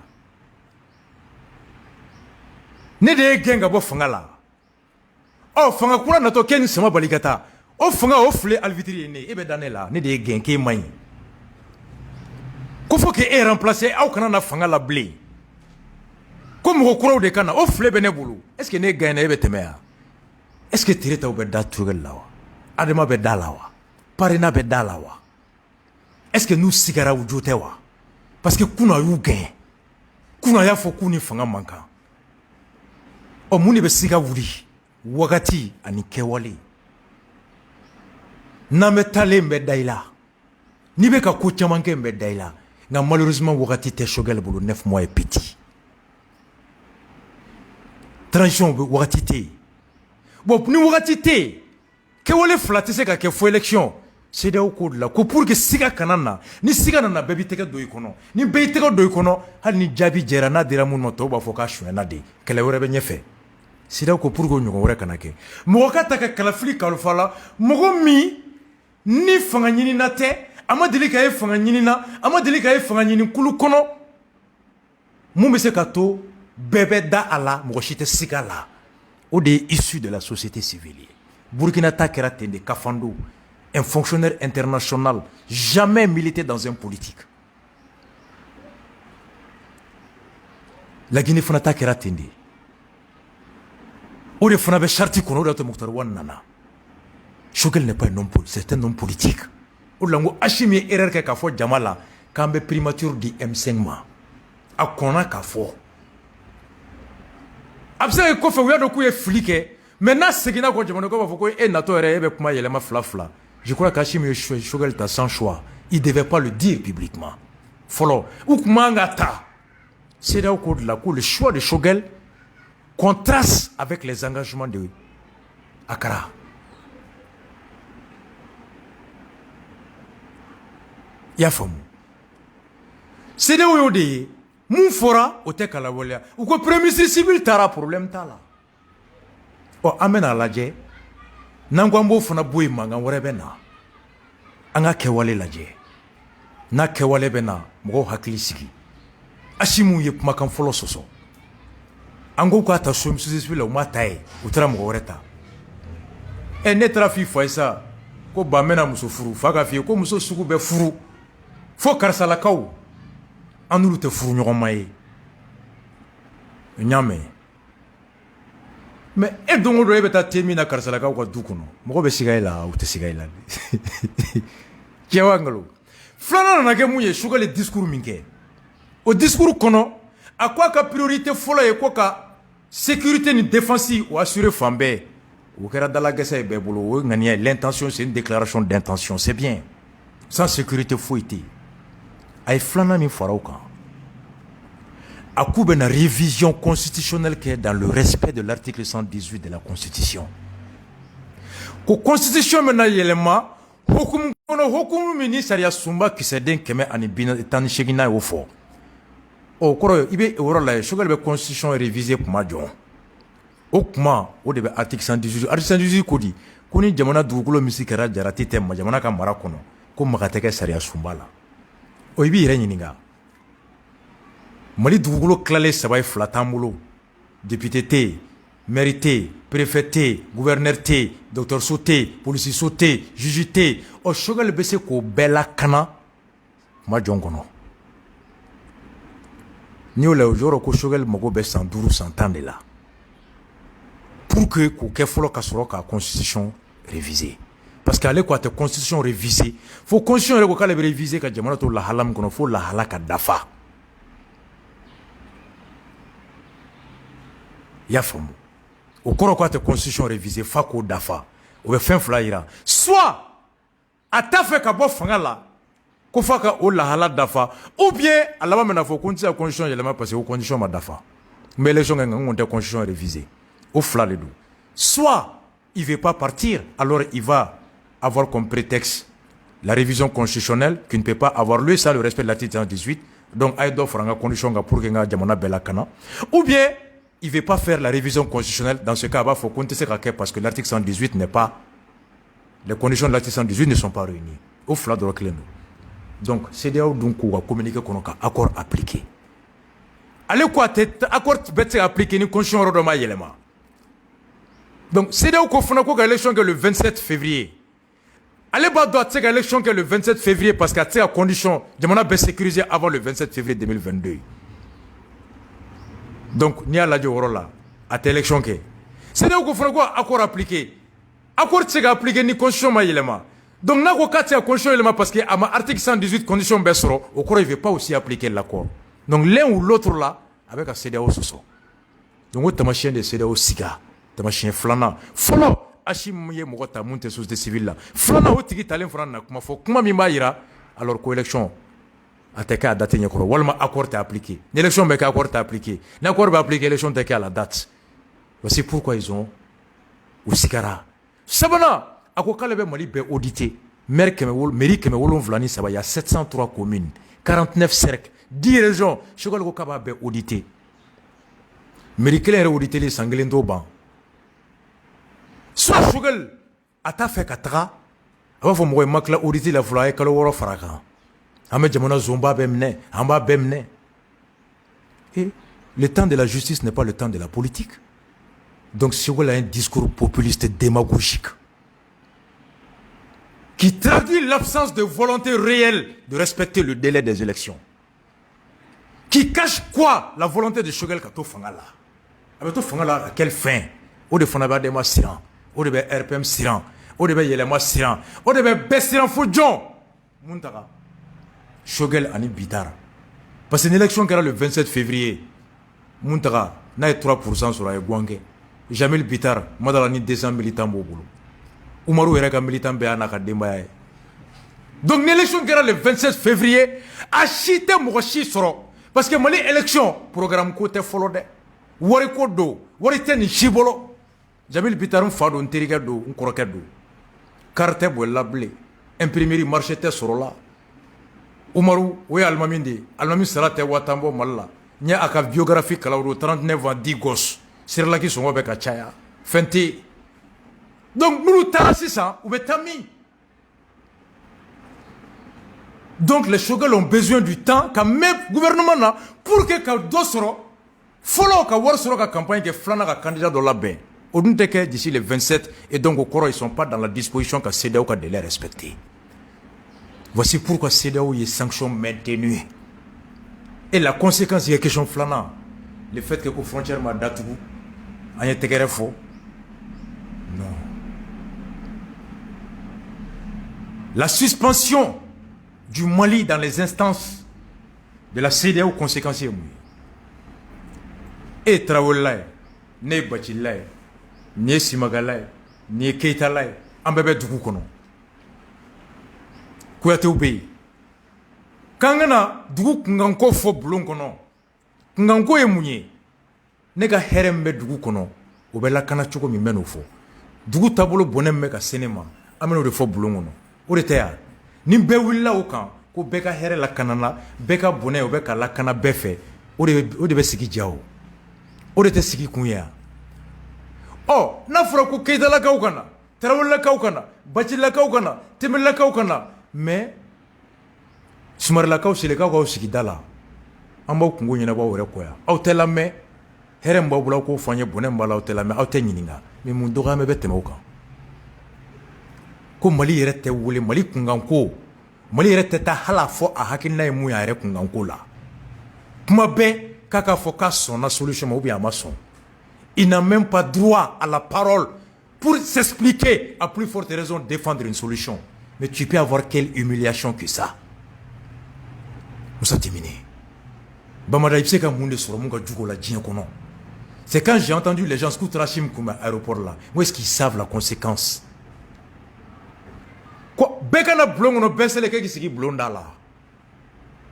ne de ye gɛn ka bɔ fanga la fanga kura natɔ k'e ni sama bali ka taa o fanga o file alvitiri ye ne e bɛ da ne la ne de ye gɛn k'e man ɲi ko fo k'e remplacer aw kana na fanga la bilen ko mɔgɔ kuraw de ka na o file bɛ ne bolo est ce que ne gagné e bɛ tɛmɛ yan est ce que Tiretaw bɛ da Choguel la wa Adama bɛ da la wa Parena bɛ da la wa est ce que n'u sigara u jo tɛ wa parce que kunna y'u gɛn kunna y'a fɔ k'u ni fanga man kan mun de bɛ siga wuli wagati ani kɛwale n'an bɛ taalen n bɛ da i la n'i bɛ ka ko caman kɛ n bɛ da i la nka malheureusement wagati tɛ Choguel bolo 9 mois est petit transition bɛ wagati tɛ yen bon ni wagati tɛ yen kɛwale fila tɛ se ka kɛ fo élection CEDEAO ko de la ko pour que siga kana na ni siga nana bɛɛ b'i tɛgɛ don i kɔnɔ ni bɛɛ y'i tɛgɛ don i kɔnɔ hali ni jaabi jɛra n'a dira minnu ma tɔw b'a fɔ k'a sonyɛna de kɛlɛ wɛrɛ bɛ ɲɛfɛ CEDEAO ko pour que o ɲɔgɔn wɛrɛ kana kɛ mɔgɔ ka ta ka kalafili kalifa la mɔgɔ min ni fanga ɲinina tɛ a ma deli ka ye fanga ɲinina a ma deli ka ye fanga ɲini kulu kɔnɔ mun bɛ se ka to bɛɛ bɛ da a la mɔgɔ si tɛ siga la o de ye issu de la société civile ye Burkina ta kɛra ten de Kafando un fonctionnaire international jamais milité dans un politique la Guinée fana ta kɛra ten de o de fana bɛ charte kɔnɔ o de y'a to Moctar Ouane nana Choguel n'est pas un homme politique c'est un homme politique o de la n ko Hachim ye erreur kɛ k'a fɔ jama la k'an bɛ primature di M5 ma a kɔnna k'a fɔ a bɛ se ka kɛ kɔfɛ u y'a dɔn k'u ye fili kɛ mais n'a seginna kɔ jamana ko b'a fɔ ko e natɔ yɛrɛ e bɛ kuma yɛlɛma fila fila je crois qu'Hachim ye Choguel ta sans choix il devait pas le dire publiquement fɔlɔ u tun man ka ta CEDEAO ko de la ko le choix de Choguel contraste avec les engagements de Accra i y'a faamu CEDEAO y'o de ye mun fɔra o tɛ kala waleya u ko premier ministre civil taara problème t'a la an bɛna lajɛ n'an ko an b'o fana bɔ yen mankan wɛrɛ bɛ na an ka kɛwale lajɛ n'a kɛwale bɛ na mɔgɔw hakili sigi Hachim ye kumakan fɔlɔ sɔsɔ an ko k'a ta société civile la u m'a ta ye u taara mɔgɔ wɛrɛ ta ne taara f'i fa ye sa ko ba n bɛna muso furu fa k'a f'i ye ko muso sugu bɛ furu fo karisalakaw an n'olu tɛ furu ɲɔgɔn ma ye n y'a mɛn mais e don o don e bɛ taa te min na karisalakaw ka du kɔnɔ mɔgɔ bɛ siga e la u tɛ siga e la tiɲɛ wa nkalon filanan nana kɛ mun ye Choguel ye discours min kɛ o discours kɔnɔ a ko a ka priorité fɔlɔ ye ko ka sécurité ni défense o assurer fan bɛɛ o kɛra dalagɛsɛ ye bɛɛ bolo o ye ŋaniya ye l'intention c'est une déclaration d'intention c'est bien sans sécurité foyi tɛ yen a ye filanan min fara o kan a k'u bɛna révision constitutionnelle kɛ dans le respect de l'article 118 de la constitution ko constitution bɛna yɛlɛma hukumu kɔnɔ hukumu min ni sariya sunba kisɛden 118 n'a y'o fɔ o kɔrɔ i bɛ o yɔrɔ lajɛ Choguel bɛ constitution réviser kuma jɔ o kuma o de bɛ article 118 article 118 ko di ko ni jamana dugukolo misi kɛra jarati tɛ ma jamana ka mara kɔnɔ ko maga tɛ kɛ sariya sunba la o i b'i yɛrɛ ɲininka Mali dugukolo tilalen saba ye fila t'an bolo député tɛ yen maire tɛ yen préfet tɛ yen gouverneur tɛ yen dɔgɔtɔrɔso tɛ yen polisiso tɛ yen juge tɛ yen ɔ Choguel bɛ se k'o bɛɛ lakana kuma jɔn kɔnɔ n'i y'o lajɛ o yɔrɔ ko Choguel mago bɛ san 5 san 10 de la pour que k'o kɛ fɔlɔ ka sɔrɔ ka constitution réviser parce que ale ko a tɛ constitution réviser fo constitution yɛrɛ ko k'ale bɛ réviser ka jamana to lahala min kɔnɔ fo lahala ka dafa i y'a faamu o kɔrɔ ko a tɛ constitution réviser fa k'o dafa o bɛ fɛn fila yira soit a t'a fɛ ka bɔ fanga la ko f'a ka o lahala dafa ou bien a laban bɛna fɔ ko n tɛ se ka constitution yɛlɛma parce que o constitution ma dafa n bɛ élection kɛ nka n kun tɛ constitution réviser au fila de don soit il veut pas partir alors il va avoir comme prétexte la révision constitutionnelle qui ne peut pas avoir lieu sans le respect de l'article 118 donc a ye dɔ fara n ka condition kan pour que n ka jamana bɛɛ lakana ou bien il veut pas faire la révision constitutionnelle dans ce cas a b'a fɔ ko n tɛ se ka kɛ parce que l'article 118 n'est pas les conditions de l'article 118 ne sont pas réunies o fila dɔrɔn kelen don donc CEDEAO dun k'u ka communiqué kɔnɔ ka accord appliqué ale ko a tɛ accord bɛɛ tɛ se ka appliqué ni constitution yɔrɔ dɔ ma yɛlɛma donc CEDEAO ko fana ko ka élection kɛ le 27 février ale b'a dɔn a tɛ se ka élection kɛ le 27 février parce que a tɛ se ka condition jamana bɛɛ sécuriser avant le 27 février 2022 donc n'i y'a lajɛ o yɔrɔ la a tɛ élection kɛ CEDEAO ko fana ko accord appliqué accord tɛ se ka appliqué ni constitution ma yɛlɛma donc n'a ko k'a tɛ se ka constitution yɛlɛma parce que a ma article 118 condition bɛɛ sɔrɔ o kɔrɔ il veut pas aussi appliquer l'accord donc l'un ou l'autre là a bɛ ka CEDEAO sɔsɔ donc o tamasiyɛn de CEDEAO siga tamasiyɛn filanan fɔlɔ Hachim ye mɔgɔ ta mun tɛ société civile la filanan o tigi talen fana na kuma fɔ kuma min b'a yira alors ko élection a tɛ kɛ a date ɲɛkɔrɔ walima accord tɛ appliqué ni élection bɛ kɛ accord tɛ appliqué ni accord bɛ appliqué élection tɛ kɛ à la date voici pourquoi ils ont u sigara sabanan a ko k'ale bɛ Mali bɛɛ audité mairie 773 il y a 703 communes 49 cercles 10 régions Choguel ko k'a b'a bɛɛ audité mairie kelen yɛrɛ audité san kelen t'o ban soit Choguel a t'a fɛ ka taga a b'a fɔ mɔgɔ ye ma tila audité la fɔlɔ a ye kalo 6 fara kan an bɛ jamana zonba bɛɛ minɛ an b'a bɛɛ minɛ et le temps de la justice n'est pas le temps de la politique donc Choguel a un discours populiste démagogique qui traduit l'absence de volonté réelle de respecter le délai des élections qui cache quoi la volonté de Choguel ka to fanga la a bɛ to fanga la à quelle fin o de fana b'a d'ema siran o de bɛ RPM siran o de bɛ yɛlɛma siran o de bɛ bɛɛ siran fo jɔn mun taga Choguel ani Bitar parce que l'élection kɛra le 27 février mun taga n'a ye 3% sɔrɔ a ye guwan kɛ Jamil Bitar madala ni 200 militants b'o bolo Umaru yɛrɛ ka militant bɛɛ y'a n'a ka denbaya ye donc ni élection kɛra le 27 février a si tɛ mɔgɔ si sɔrɔ parce que Mali élection programme ko tɛ fɔlɔ dɛ wari ko don wari tɛ nin si bolo Jamil Bitar n fa don n terikɛ don n kɔrɔkɛ don carte tɛ bɔla bilen imprimerie marché tɛ sɔrɔ la Umaru o ye alimami de ye alimami sara tɛ 1000 bɔ Mali la n ye a ka biographie kalan o don 39 ans 10 gosses Sirlaki sɔngɔ bɛ ka caya fɛn tɛ yen donc minnu taara sisan u bɛ taa min donc les Choguel ont besoin du temps ka mɛn gouvernement na pour que ka dɔ sɔrɔ fɔlɔ ka wari sɔrɔ ka campagne kɛ filanan ka candidat dɔ labɛn o dun tɛ kɛ d'ici le 27 et donc au kɔrɔ ils sont pas dans la disposition ka CEDEAO ka délai respecté voici pourquoi CEDEAO ye sanction maintenue et la conséquence ye question filanan le fait que ko frontière ma datugu an ye tɛgɛrɛ fɔ non la suspension du Mali dans les instances de la CEDEAO conséquence ye mun ye e Traoré la ye ne ye Bacili la ye ni ye Simaga la ye ni ye Keita la ye an bɛɛ bɛ dugu kɔnɔ Kuyatew bɛ yen k'an kana dugu kunkanko fɔ bulon kɔnɔ kunkanko ye mun ye ne ka hɛrɛ min bɛ dugu kɔnɔ o bɛ lakana cogo min bɛ n'o fɔ dugu taabolo bɔnɛ min bɛ ka se ne ma an bɛ n'o de fɔ bulon kɔnɔ o de tɛ yan ni bɛɛ wulila o kan ko bɛɛ ka hɛrɛ lakanana bɛɛ ka bɔnɛ o bɛ ka lakana bɛɛ fɛ o de bɛ sigi ja o de tɛ sigi kun ye yan ɔ n'a fɔra ko Keyitalakaw ka na Tarawelelakaw kana Bacilakaw kana Temelakaw kana mais Sumarelakaw Selekaw kaw sigida la an b'aw kungo ɲɛnabɔ aw yɛrɛ kɔ yan aw tɛ lamɛn hɛrɛ min b'aw bolo aw k'o fɔ an ye bonɛ min b'a la aw tɛ lamɛn aw tɛ ɲininka mais mun dɔgɔyamɛ bɛ tɛmɛ o kan ko Mali yɛrɛ tɛ wele Mali kunkanko Mali yɛrɛ tɛ taa hala fɔ a hakilina ye mun y'a yɛrɛ kunkanko la kuma bɛɛ k'a k'a fɔ k'a sɔnna solution ma ou bien a ma sɔn il n'a même pas droit à la parole pour s'expliquer à plus forte raison défendre une solution mais tu peux avoir quelle humiliation que ça Moussa Timine Bamada il sait ka mun de sɔrɔ mun ka jugo la diɲɛ kɔnɔ c'est quand j'ai entendu les gens scouter Rachim comme à aéroport là où est-ce qu'ils savent la conséquence ko bɛɛ kana bulon kɔnɔ bɛɛ selen k'i sigi bulon da la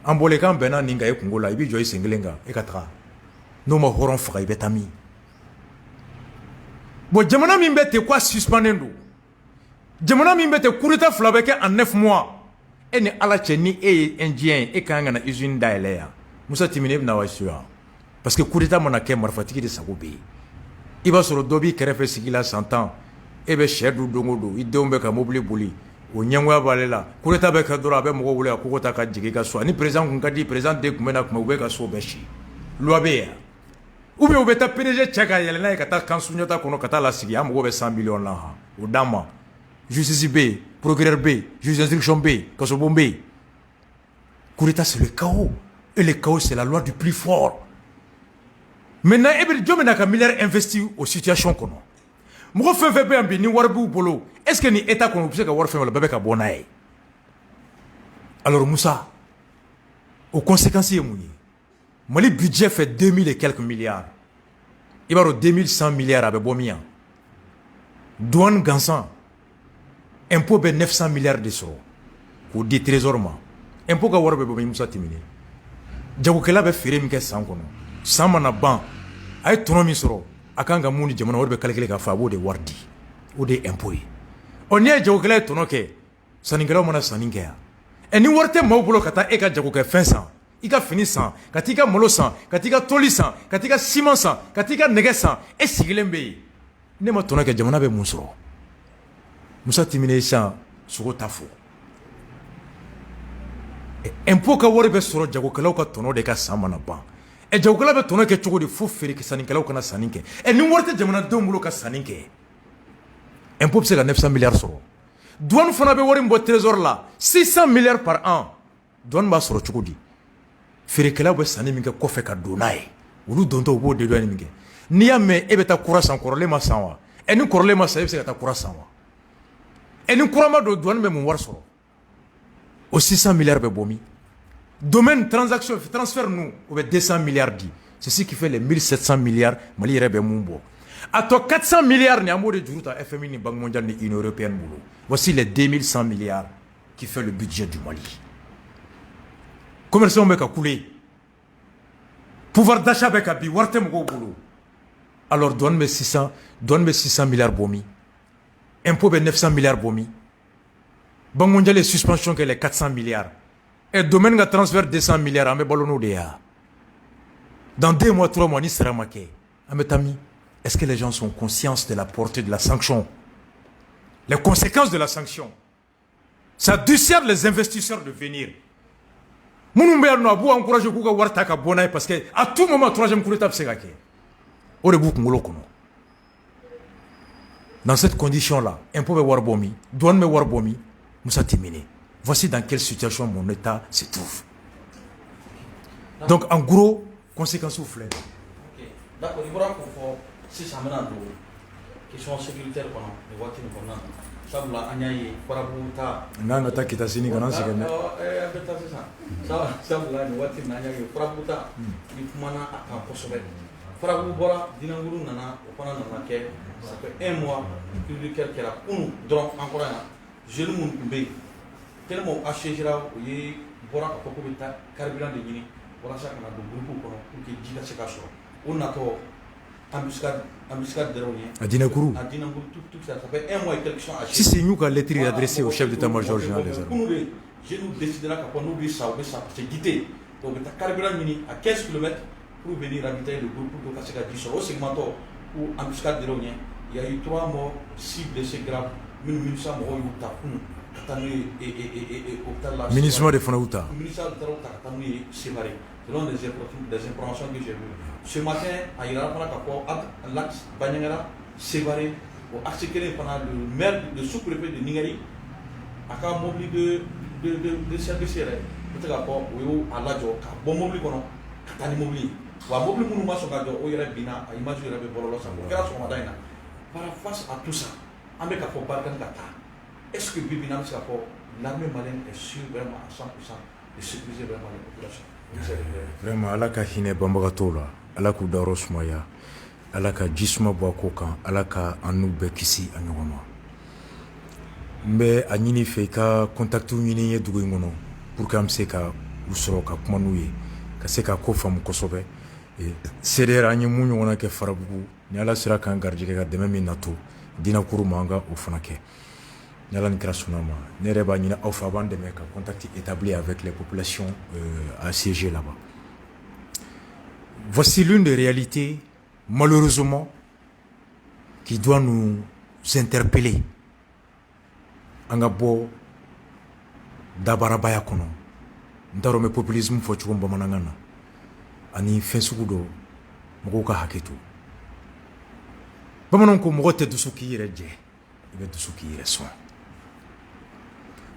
an bɔlen kan bɛnna nin kan e kungo la i b'i jɔ i sen kelen kan e ka taga n'o ma hɔrɔn faga i bɛ taa min bon jamana min bɛ ten ko a suspenden don jamana min bɛ ten coup d'état fila bɛ kɛ en 9 mois e ni ala cɛ ni e ye indien ye e ka kan ka na usine dayɛlɛ yan Moussa Timine e bɛna wa su yan parce que coup d'état mana kɛ marifatigi de sago bɛ yen i b'a sɔrɔ dɔ b'i kɛrɛfɛ sigi la 100 ans e bɛ sɛ dun don o don i denw bɛ ka mobili boli o ɲɛngoya b'ale la coup d'état bɛ kɛ dɔrɔn a bɛ mɔgɔw wele a ko ko ta ka jigin i ka so ani président kun ka di président den kun bɛ na kuma u bɛ ka so bɛɛ si loi bɛ yan ou bien u bɛ taa PDG cɛ ka yɛlɛ n'a ye ka taa kan Sunjata kɔnɔ ka taa lasigi an mago bɛ 100 millions la han o d'an ma justice bɛ yen procureur bɛ yen juge d'instruction bɛ yen kasobon bɛ yen coup d'état c'est le chaos et le chaos c'est la loi du plus fort maintenant e bɛ jɔn bɛ na ka milliard investi o situation kɔnɔ mɔgɔ fɛn fɛn bɛ yan bi ni wari b'u bolo est ce que ni état kɔnɔ u bɛ se ka wari fɛn fɛn la bɛɛ bɛ ka bɔ n'a ye alors Moussa aux conséquences ye mun ye Mali budget fait 2000 et quelques milliards i b'a dɔn 2100 milliards a bɛ bɔ min yan douane gansan impôt bɛ 900 milliards de sɔrɔ k'o di trésor ma impôt ka wari bɛ bɔ min Moussa Timine jagokɛla bɛ feere min kɛ san kɔnɔ san mana ban a ye tɔnɔ min sɔrɔ a kan ka mun ni jamana wari bɛ calculer k'a fɔ a b'o de wari di o de ye impôt ye ɔ n'i ye jagokɛla ye tɔnɔ kɛ sannikɛlaw mana sanni kɛ yan ni wari tɛ maaw bolo ka taa e ka jagokɛfɛn san i ka fini san ka t'i ka malo san ka t'i ka toli san ka t'i ka ciment san ka t'i ka nɛgɛ san e sigilen bɛ yen ne ma tɔnɔ kɛ jamana bɛ mun sɔrɔ Moussa Timine san sogo ta fɔ impôt ka wari bɛ sɔrɔ jagokɛlaw ka tɔnɔ de ka san mana ban jagokɛla bɛ tɔnɔ kɛ cogo di fo feere sannikɛlaw kana sanni kɛ ni wari tɛ jamanadenw bolo ka sanni kɛ impôt bɛ se ka 900 milliards sɔrɔ douane fana bɛ wari min bɔ trésor la 600 milliards par an douane b'a sɔrɔ cogo di feerekɛlaw bɛ sanni min kɛ kɔfɛ ka don n'a ye olu dontɔ u b'o dédouane min kɛ n'i y'a mɛn e bɛ taa kura san kɔrɔlen ma san wa ni kɔrɔlen ma san e bɛ se ka taa kura san wa ni kura ma don douane bɛ mun wari sɔrɔ o 600 milliards bɛ bɔ min domaine transaction transfert nu o bɛ 200 milliards di c'est ce qui fait les 1700 milliards Mali yɛrɛ bɛ mun bɔ a tɔ 400 milliards ni an b'o de juru ta FMI ni Banque mondiale ni Union européenne bolo voici les 2100 milliards qui fait le budget du Mali commerçants bɛ ka couler pouvoir d'achat bɛ ka bi wari tɛ mɔgɔw bolo alors douane bɛ 600 milliards bɔ min impôt bɛ 900 milliards bɔ min Banque mondiale ye suspension kɛ les 400 milliards et domaine ka transfert 200 milliards an bɛ balo n'o de ye dans 2 mois 3 mois ni sara ma kɛ an bɛ taa min est-ce que les gens sont conscients de la portée de la sanction les conséquences de la sanction ça dissuade les investisseurs de venir minnu bɛ yan nɔ a b'u encourager k'u ka wari ta ka bɔ n'a ye parce que à tout moment 3e coup d'état bɛ se ka kɛ o de b'u kunkolo kɔnɔ dans cette condition là impôt bɛ wari bɔ min douane bɛ wari bɔ min Moussa Timine voici dans quelle situation mon état se trouve donc en gros conséquences filɛ d'accord i bɔra k'o fɔ sisan an bɛna don question sécuritaire kɔnɔ nin waati nin kɔnɔna na sabula an y'a ye farabu ta n'an ka taa kita sini kana an sɛgɛn dɛ an bɛ taa sisan sabula nin waati nin an y'a ye farabu ta ni kumana a kan kosɛbɛ farabu bɔra dinanguru nana o fana nana kɛ ça fait 1 mois publicaire kɛra kunu dɔrɔn an kɔrɔ yan jeunes minnu tun bɛ yen tellement achégera o ye bɔra ka fɔ k'u bɛ taa carburant de ɲini walasa ka na don groupe kɔnɔ pour que ji ka se ka sɔrɔ o natɔ embuscade dɛrɛw ye a Dinakuru tout ça fait 1 mois et quelques sont achégés. Si c'est nous qui a lettre adressée au chef d'état-major général des armées. Kunu de jeunes décidera ka fɔ n'u bɛ sa u bɛ sa parce que guité donc u bɛ taa carburant ɲini à 15 km pour venir ravitailler le groupe pour que ka se ka ji sɔrɔ o segintɔ ou embuscade dɛrɛw ye il y a eu 3 morts, 6 blessés graves. Ministère de Ministre de Fanauta. Selon des informations que j'ai vues. Ce matin, à Irapana, l'axe Banyangara, séparé, au accéléré pendant le maire, le sous-préfet de Ningari, à un mobile de service. Peut-être à l'adjo, à bon mobile, à un mobile. Ou à mobile, nous sommes à Bina, à image de la Bolo, par face à tout ça, avec un peu de est-ce que Bibina, l'armée malienne est sûre vraiment à 100% de sécuriser vraiment les populations? Vraiment, ala ka hinɛ banbagatɔw la, ala k'u dayɔrɔ sumaya, ala ka jisuma bɔ a ko kan, ala ka an n'u bɛɛ kisi a ɲɔgɔn ma. N bɛ a ɲini fɛ i ka kontaktiw ɲini ye dugu in kɔnɔ pour que an bɛ se ka u sɔrɔ ka kuma n'u ye, ka se ka ko faamu kosɛbɛ. CDR an ye mun ɲɔgɔnna kɛ Farabugu, ni ala sera k'an garijɛgɛ ka dɛmɛ min nato diinakuru ma an ka o fana kɛ. Ni ala ni kira sɔnna ma, ne yɛrɛ b'a ɲini aw fɛ a b'an dɛmɛ ka contact établi avec les populations assiégées là-bas. Voici l'une des réalités, malheureusement, qui doit nous interpeller. An ka bɔ dabarabaya kɔnɔ, n t'a dɔn n bɛ populisme fɔ cogo min bamanankan na, ani fɛn sugu dɔ mɔgɔw ka hakɛ to. Bamananw ko mɔgɔ tɛ dusu k'i yɛrɛ jɛ, i bɛ dusu k'i yɛrɛ sɔn.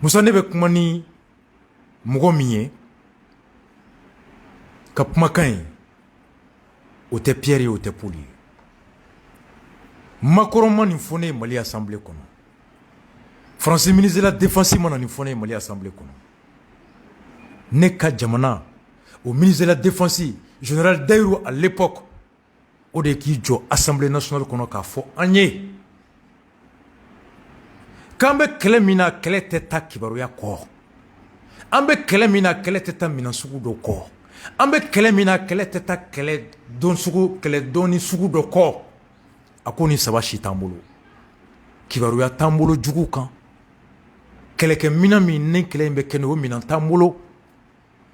Musa ne bɛ kuma ni mɔgɔ min ye ka kumakan ye o tɛ Pierre ye o tɛ Paul ye. Macron ma nin fɔ ne ye Mali assemblée kɔnɔ, France ministre de la défense ma na nin fɔ ne ye Mali assemblée kɔnɔ. Ne ka jamana au ministre de la défense général Daïrou à l'époque o de k'i jɔ assemblée nationale kɔnɔ k'a fɔ an ye k'an bɛ kɛlɛ min na kɛlɛ tɛ taa kibaruya kɔ, an bɛ kɛlɛ min na kɛlɛ tɛ taa minɛn sugu dɔ kɔ, an bɛ kɛlɛ min na kɛlɛ tɛ taa kɛlɛdɔnni sugu dɔ kɔ. A ko ni saba si t'an bolo, kibaruya t'an bolo jugu kan, kɛlɛkɛminɛn min ni kɛlɛ in bɛ kɛ o minɛn t'an bolo,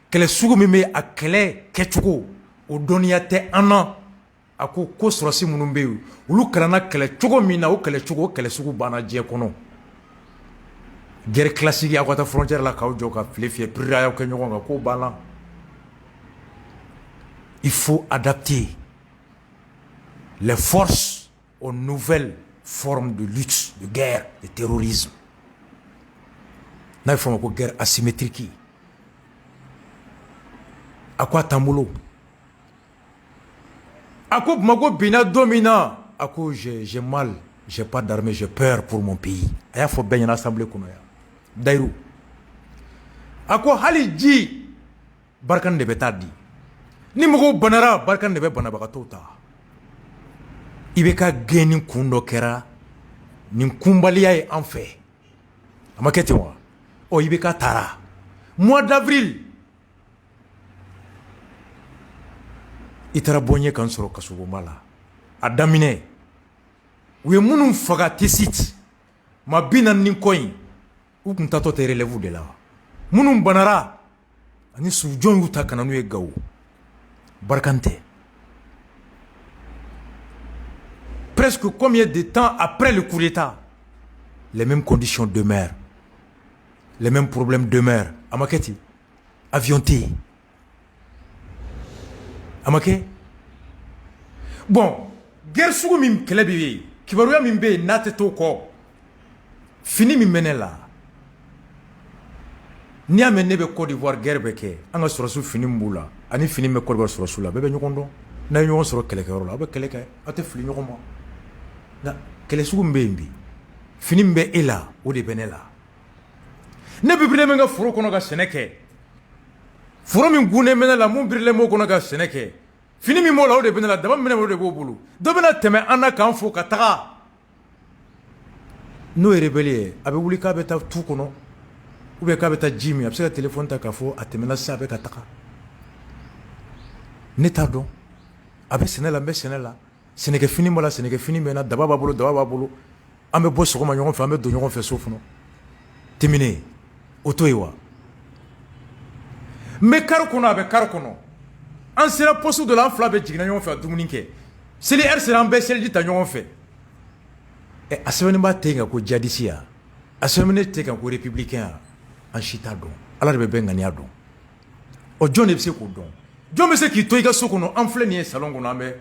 kɛlɛ sugu min bɛ a kɛlɛ kɛcogo o dɔnniya tɛ an na. A ko sɔrɔsi minnu bɛ yen olu kalanna kɛlɛ cogo min na o kɛlɛ sugu banna diɲɛ kɔnɔ. Guerre classique à côté frontière la k'aw jɔ ka file fiyɛ piriri a y'aw kɛ ɲɔgɔn kan k'o banna. Il faut adapter les forces aux nouvelles formes de lutte, de guerre, de terrorisme. N'a fɔ ma ko guerre asymétrique. A ko a t'an bolo. A ko Bamako binna don min na, a ko j'ai mal, j'ai pas d'armée, j'ai peur pour mon pays. A y'a fɔ bɛɛ ɲɛna assemblée kɔnɔ yan. Daïrou. A ko hali ji barikani de bɛ taa di. Ni mɔgɔw banara barikani de bɛ banabagatɔw ta. I bɛ ka gɛn ni kun dɔ kɛra nin kunbaliya ye an fɛ. A ma kɛ ten wa? Ɔ i bɛ ka taara. Mois d'avril. I taara bɔ ɲɛ kan sɔrɔ kasobonba la. A daminɛ u ye minnu faga Tessit ma 40 ni kɔ in u tun tatɔ tɛ relève de la. Minnu banara ani sujɔn y'u ta kana n'u ye Gawo. Barikani tɛ. Presque combien de temps après le coup d'État, les mêmes conditions demeurent, les mêmes problèmes demeurent. A ma kɛ ten, avion tɛ yen. A ma kɛ? Bon, guerre sugu min kɛlɛ bɛ yen, kibaruya min bɛ yen n'a tɛ t'o kɔ, fini min bɛ ne la, n'i y'a mɛn ne bɛ Côte d'Ivoire guerre bɛ kɛ, an ka sɔrɔsiw fini min b'u la, ani fini min bɛ Côte d'Ivoire sɔrɔsiw la, bɛɛ bɛ ɲɔgɔn dɔn. N'a ye ɲɔgɔn sɔrɔ kɛlɛkɛyɔrɔ la, aw bɛ kɛlɛ kɛ, aw tɛ fili ɲɔgɔn ma. Nka kɛlɛ sugu min bɛ yen bi, fini min bɛ e la, o de bɛ ne la. Ne birilen bɛ n ka foro kɔnɔ ka sɛnɛ kɛ, foro min gunnen bɛ ne la, mun birilen b'o kɔnɔ ka sɛnɛ kɛ, fini min b'o la o de bɛ ne la, daba min bɛ ne la o de b'o bolo. Dɔ bɛna tɛmɛ an na k'an fo ka taga. N'o ye rebelle ye, a bɛ wuli k'a bɛ taa tu kɔnɔ, ou bien k'a bɛ taa ji min, a bɛ se ka téléphone ta k'a fɔ a tɛmɛna sisan a bɛ ka taga. Ne t'a dɔn. A bɛ sɛnɛ la, n bɛ sɛnɛ la. Sɛnɛkɛfini b'a la, sɛnɛkɛfini bɛ n na, daba b'a bolo, daba b'a bolo. An bɛ bɔ sɔgɔma ɲɔgɔn fɛ, an bɛ don ɲɔgɔn fɛ so kɔnɔ. Terminé. O to ye wa? N bɛ kari kɔnɔ, a bɛ kari kɔnɔ. An sera poste dɔ la, an fila bɛ jiginna ɲɔgɔn fɛ ka dumuni kɛ. Seli heure sera an bɛɛ seliji ta ɲɔgɔn fɛ. a sɛbɛnnen b'a ten kan ko jadisi ya a sɛbɛnnen ten kan ko républicain ya an si t'a dɔn ala de bɛ bɛɛ ŋaniya dɔn o jɔn de bɛ se k'o dɔn jɔn bɛ se k'i to i ka so kɔnɔ an filɛ nin ye salon kɔnɔ an bɛ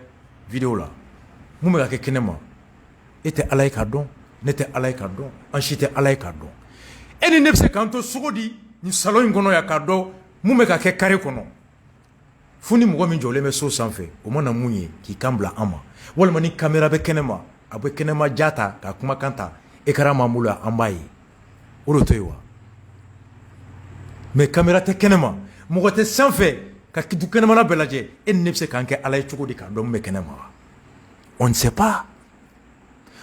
vidéo la mun bɛ ka kɛ kɛnɛ ma e tɛ ala ye k'a dɔn ne tɛ ala ye k'a dɔn an si tɛ ala ye k'a dɔn e ni ne bɛ se k'an to sogo di nin salon in kɔnɔ yan k'a dɔn mun bɛ ka kɛ carré kɔnɔ fo ni mɔgɔ min jɔlen bɛ so sanfɛ o mana mun ye k'i kan bila an ma walima ni caméra bɛ kɛnɛ ma a bɛ kɛnɛma ja ta ka kumakan ta écran m'an bolo an b'a ye o de to yen wa mais caméra tɛ kɛnɛ ma mɔgɔ tɛ sanfɛ ka du kɛnɛmana bɛɛ lajɛ e ni ne bɛ se k'an kɛ ala ye cogo di k'a dɔn mun bɛ kɛnɛ ma wa on ne sait pas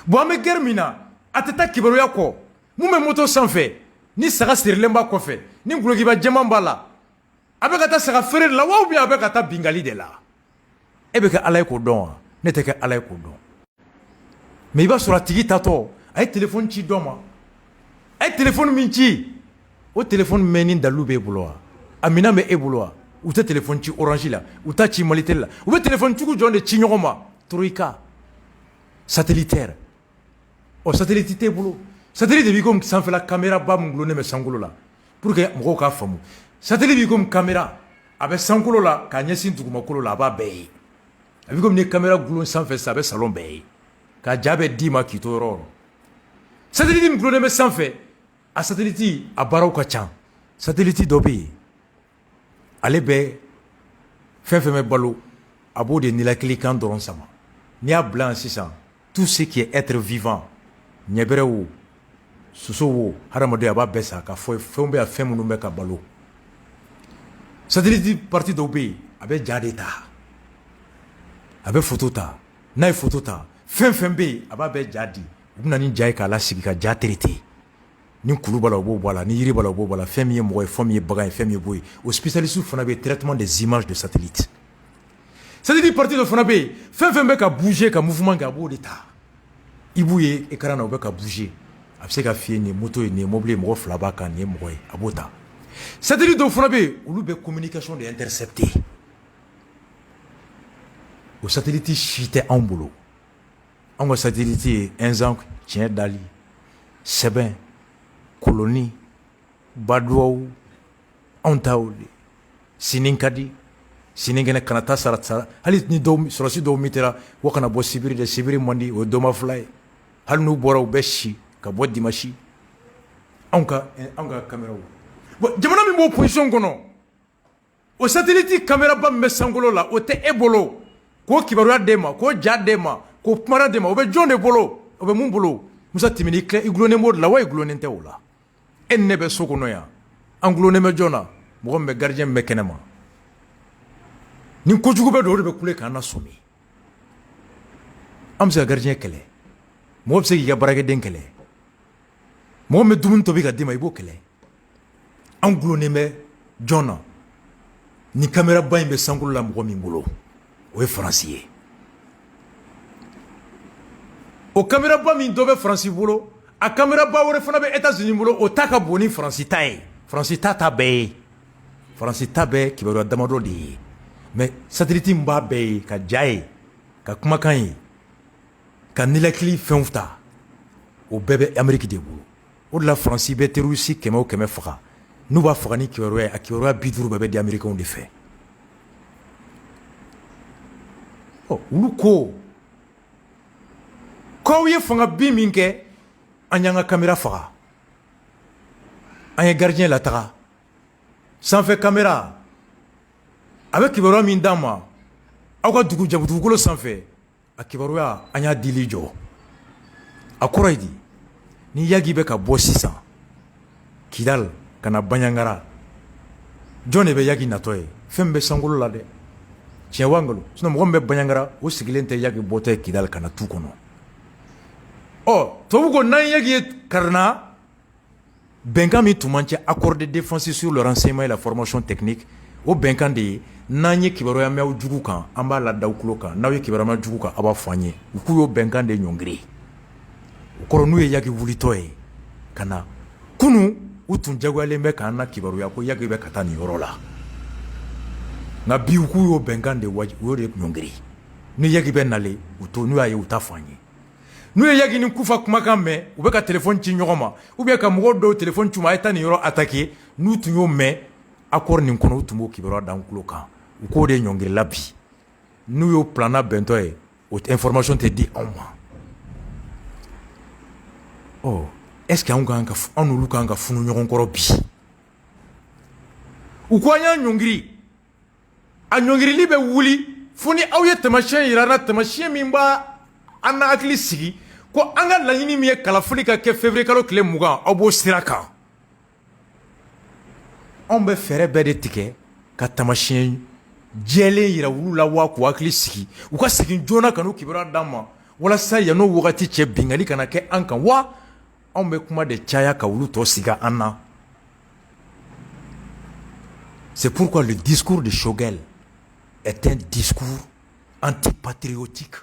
bon an bɛ guerre min na a tɛ taa kibaruya kɔ mun bɛ moto sanfɛ ni saga sirilen b'a kɔfɛ ni gulokiba jɛman b'a la a bɛ ka taa saga feere de la wa ou bien a bɛ ka taa bingali de la e bɛ kɛ ala ye k'o dɔn wa ne tɛ kɛ ala ye k'o dɔn mais i b'a sɔrɔ a tigi tatɔ a ye téléphone ci dɔ ma a ye téléphone min ci o téléphone mɛn ni dalilu b'e bolo wa a minɛn bɛ e bolo wa u tɛ téléphone ci orange la u t'a ci malitel la u bɛ téléphone tigiw jɔn de ci ɲɔgɔn ma troika satellitaire ɔ satellite t'e bolo satellite de b'i komi sanfɛla caméra ba min gulonnen bɛ sankolo la pour que mɔgɔw k'a faamu satellite b'i komi caméra a bɛ sankolo la k'a ɲɛsin dugumakolo la a b'a bɛɛ ye a b'i komi ni caméra gulon sanfɛ sisan a bɛ salon bɛɛ ye ka ja bɛ d'i ma k'i to yɔrɔ o yɔrɔ satellite min gulonnen bɛ sanfɛ a satellite a baaraw ka ca satellite dɔ bɛ yen ale bɛ fɛn fɛn bɛ balo a b'o de nilakilikan dɔrɔn sama n'i y'a bila yan sisan tout ce qui est être vivant ɲɛbɛrɛ wo soso wo hadamaden a b'a bɛɛ sa ka fɔ fɛnw bɛ yan fɛn minnu bɛ ka balo satellite parti dɔw bɛ yen a bɛ ja de ta a bɛ photo ta n'a ye photo ta fɛn fɛn bɛ yen a b'a bɛɛ ja di u bɛ na ni ja ye k'a lasigi ka ja traité ni kulu b'a la o b'o bɔ a la ni yiri b'a la o b'o bɔ a la fɛn min ye mɔgɔ ye fɛn min ye bagan ye fɛn min ye bo ye o spécialiste fana bɛ traitement des images de satellite satellite parti dɔ fana bɛ yen fɛn fɛn bɛ ka bouger ka mouvement kɛ a b'o de ta i b'u ye écran na o bɛ ka bouger a bɛ se ka f'i ye nin ye moto ye nin ye mobile ye mɔgɔ fila b'a kan nin ye mɔgɔ ye a b'o ta satellite dɔw fana bɛ yen olu bɛ communication de intercepter o satellite si tɛ anw bolo anw ka satellite ye Inzank tiɲɛ dali sɛbɛn koloni baduwaw anw ta o de sini ka di sini kɛnɛ kana taa sara hali ni dɔw sɔrɔsi dɔw mitera wa kana bɔ sibiri de sibiri man di o ye dɔma fila ye hali n'u bɔra u bɛ si ka bɔ dimanche anw ka caméraw bon jamana min b'o position kɔnɔ o satellite caméra ba min bɛ sankolo la o tɛ e bolo k'o kibaruya d'e ma k'o ja d'e ma k'o kumara d'e ma o bɛ jɔn de bolo o bɛ mun bolo Musa Timini i gulonnen b'o de la wa i gulonnen tɛ o la e ni ne bɛ so kɔnɔ yan an gulonnen bɛ jɔn na mɔgɔ min bɛ gardien min bɛ kɛnɛ ma ni kojugu bɛ don o de bɛ kule k'an na sɔmi an bɛ se ka gardien kɛlɛ mɔgɔ bɛ se k'i ka baarakɛden kɛlɛ mɔgɔ min bɛ dumuni tobi ka d'i ma i b'o kɛlɛ an gulonnen bɛ jɔn na ni caméra ba in bɛ sankolo la mɔgɔ min bolo o ye faransi ye o caméra ba min dɔ bɛ faransi bolo a caméra ba wɛrɛ fana bɛ États-Unis bolo o ta ka bon ni faransi ta ye faransi ta ta bɛɛ ye faransi ta bɛɛ kibaruya damadɔ de ye mais satellite min b'a bɛɛ ye ka ja ye ka kumakan ye ka nilakili fɛnw ta o bɛɛ bɛ Amérique de bolo o de la faransi bɛ terroriste 100 o 100 faga n'u b'a faga ni kibaruya ye a kibaruya 50 bɛɛ bɛ di américains de fɛ olu ko k'aw ye fanga bin min kɛ an y'an ka caméra faga an ye gardien lataga sanfɛ caméra a bɛ kibaruya min d'an ma aw ka dugukolo sanfɛ a kibaruya an y'a dili jɔ a kɔrɔ ye di ni yagi bɛ ka bɔ sisan Kidal ka na Banɲangara jɔn de bɛ yagi natɔ ye fɛn min bɛ sankolo la dɛ tiɲɛ wa ngalon sinon mɔgɔ min bɛ Banɲangara o sigilen tɛ yagi bɔtɔ ye Kidal ka na tu kɔnɔ tubabu ko n'an yagi ye karina bɛnkan min tun man cɛ accord de défense sur le renseignement et la formation technique o bɛnkan de ye n'an ye kibaruya mɛn aw jugu kan an b'a lada aw tulo kan n'aw ye kibaruya mɛn jugu kan a b'a fɔ an ye u k'u y'o bɛnkan de ɲɔngiri o kɔrɔ n'u ye yagi wulitɔ ye ka na kunu u tun jagoyalen bɛ k'an na kibaruya ko yagi bɛ ka taa nin yɔrɔ la nka bi u k'u y'o bɛnkan de u y'o de ɲɔngiri ni yagi bɛ nalen u to n'u y'a ye u t'a fɔ an ye n'u ye Yagini Kufa kumakan mɛn u bɛ ka téléphone ci ɲɔgɔn ma ou bien ka mɔgɔw dɔw téléphone ci u ma a ye taa nin yɔrɔ attaquer n'u tun y'o mɛn accord nin kɔnɔ u tun b'o kibaruya d'an tulo kan u k'o de ɲɔngirila bi n'u y'o planna bɛntɔ ye o information tɛ di anw ma oh est-ce que anw n'olu kan ka funu ɲɔgɔn kɔrɔ bi u ko an y'a ɲɔngiri a ɲɔngirili bɛ wuli fo ni aw ye tamasiyɛn yira na tamasiyɛn min b'a an na hakili sigi ko an ka laɲini min ye kalafili ka kɛ février kalo tile 20 aw b'o sira kan anw bɛ fɛɛrɛ bɛɛ de tigɛ ka tamasiyɛn jɛlen yira olu la wa k'u hakili sigi u ka segin joona ka n'u kibaruya d'an ma walasa yan'o wagati cɛ bingali kana kɛ an kan wa anw bɛ kuma de caya ka olu tɔ sigi an na. C'est pourquoi le discours de Shogel est un discours antipatriotique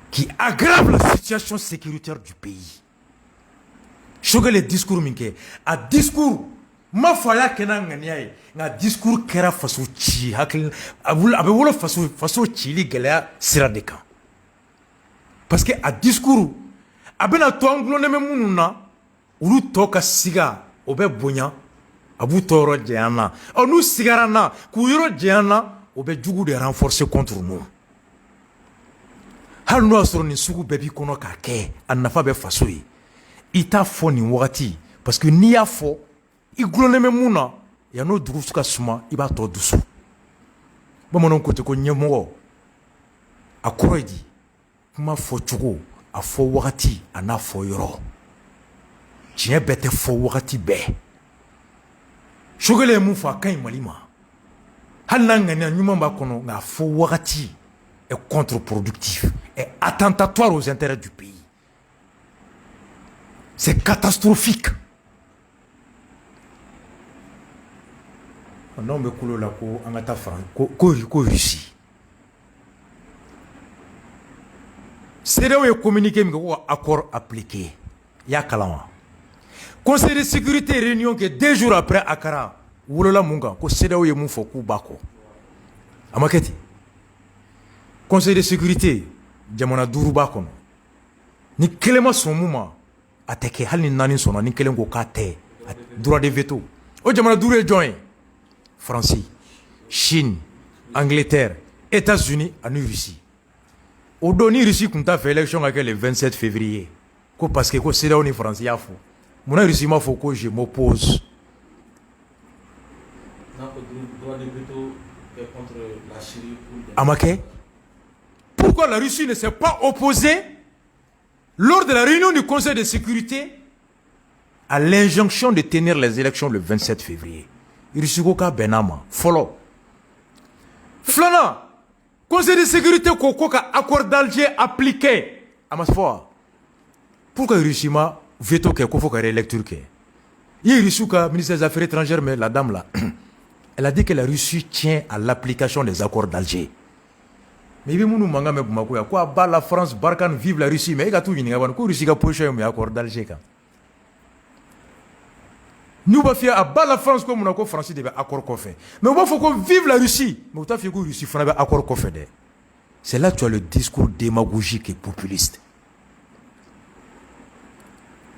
qui aggrave la situation sécuritaire du pays. Shogel est discours minke, a discours ma faya kena ngania ye, nga discours kera faso ci hakil abe wolo faso ci li gɛlɛya sira de kan. Parce que a discours abena to anglo ne munu na ulu to ka siga o bɛ bonya abu toro jeyana o nu sigarana ku yoro jeyana o bɛ jugu de renforcer contre nous. Hal no asoro ni sugu bɛɛ bi kɔnɔ ka kɛ a nafa bɛ faso ye i t'a fɔ nin wagati parce que n'i y'a fɔ i gulonnen bɛ mun na yan'o dugu ka suma i b'a tɔ dusu bamananw ko ten ko ɲɛmɔgɔ a kɔrɔ ye di kuma fɔ cogo a fɔ wagati a n'a fɔ yɔrɔ tiɲɛ bɛɛ tɛ fɔ wagati bɛɛ Shogel ye mun fɔ a ka ɲi Mali ma hali n'a ŋaniya ɲuman b'a kɔnɔ nka a fɔ wagati est contre-productif est attentatoire aux intérêts du pays. C'est catastrophique. Non mais kulo la ko an ka taa France ko Russie. CEDEAO ye communiqué min kɛ ko accord appliqué. Y'a kalan wa? Conseil de sécurité réunion que 2 jours après Akara wolola mun kan ko CEDEAO ye mun fɔ k'u b'a kɔ. A ma kɛ ten. Conseil de sécurité jamana 5 b'a kɔnɔ ni kelen ma sɔn mun ma a tɛ kɛ hali ni 4 sɔnna ni kelen ko k'a tɛ droit de veto o jamana 5 ye jɔn ye France Chine Angleterre États-Unis ani Russie o don ni Russie tun t'a fɛ élection ka kɛ le 27 février ko parce que ko CEDEAO ni France y'a fɔ mun na Russie m'a fɔ ko je m'oppose droit de veto est contre la Syrie a ma kɛ. Pourquoi la Russie ne s'est pas opposée lors de la réunion du Conseil de sécurité à l'injonction de tenir les élections le 27 février? Russie ko ka benama follow. Flana, Conseil de sécurité ko ka accord d'Alger appliqué. Amasfoa. Pourquoi Russie ma veto ke ko fo ka réélecture ke? Hier Russie ka ministre des Affaires étrangères mais la dame là elle a dit que la Russie tient à l'application des accords d'Alger. Mais il munu manga me Bamako ya quoi bas la France Barkhane vive la Russie mais il a tout ɲininka ban ko Russie ka position mais accord d'Alger kan nous ba fier à bas la France ko mun ko France de bɛ accord kɔfɛ mais on va faut que vive la Russie mais on t'a fait que Russie fana bɛ accord kɔfɛ dɛ c'est là tu as le discours démagogique et populiste.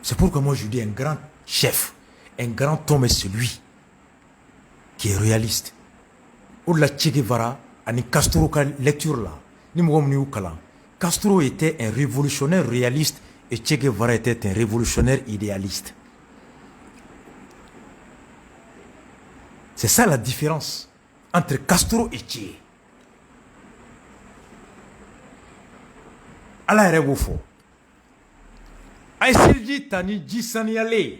C'est pourquoi moi je dis un grand chef un grand homme est celui qui est réaliste au-delà Che Guevara ani Castro ka lecture là ni mɔgɔ min y'u kalan Castro était un révolutionnaire réaliste et Che Guevara était un révolutionnaire idéaliste. C'est ça la différence entre Castro et Che. Ala yɛrɛ b'o fɔ a ye seliji ta ni ji saniyalen ye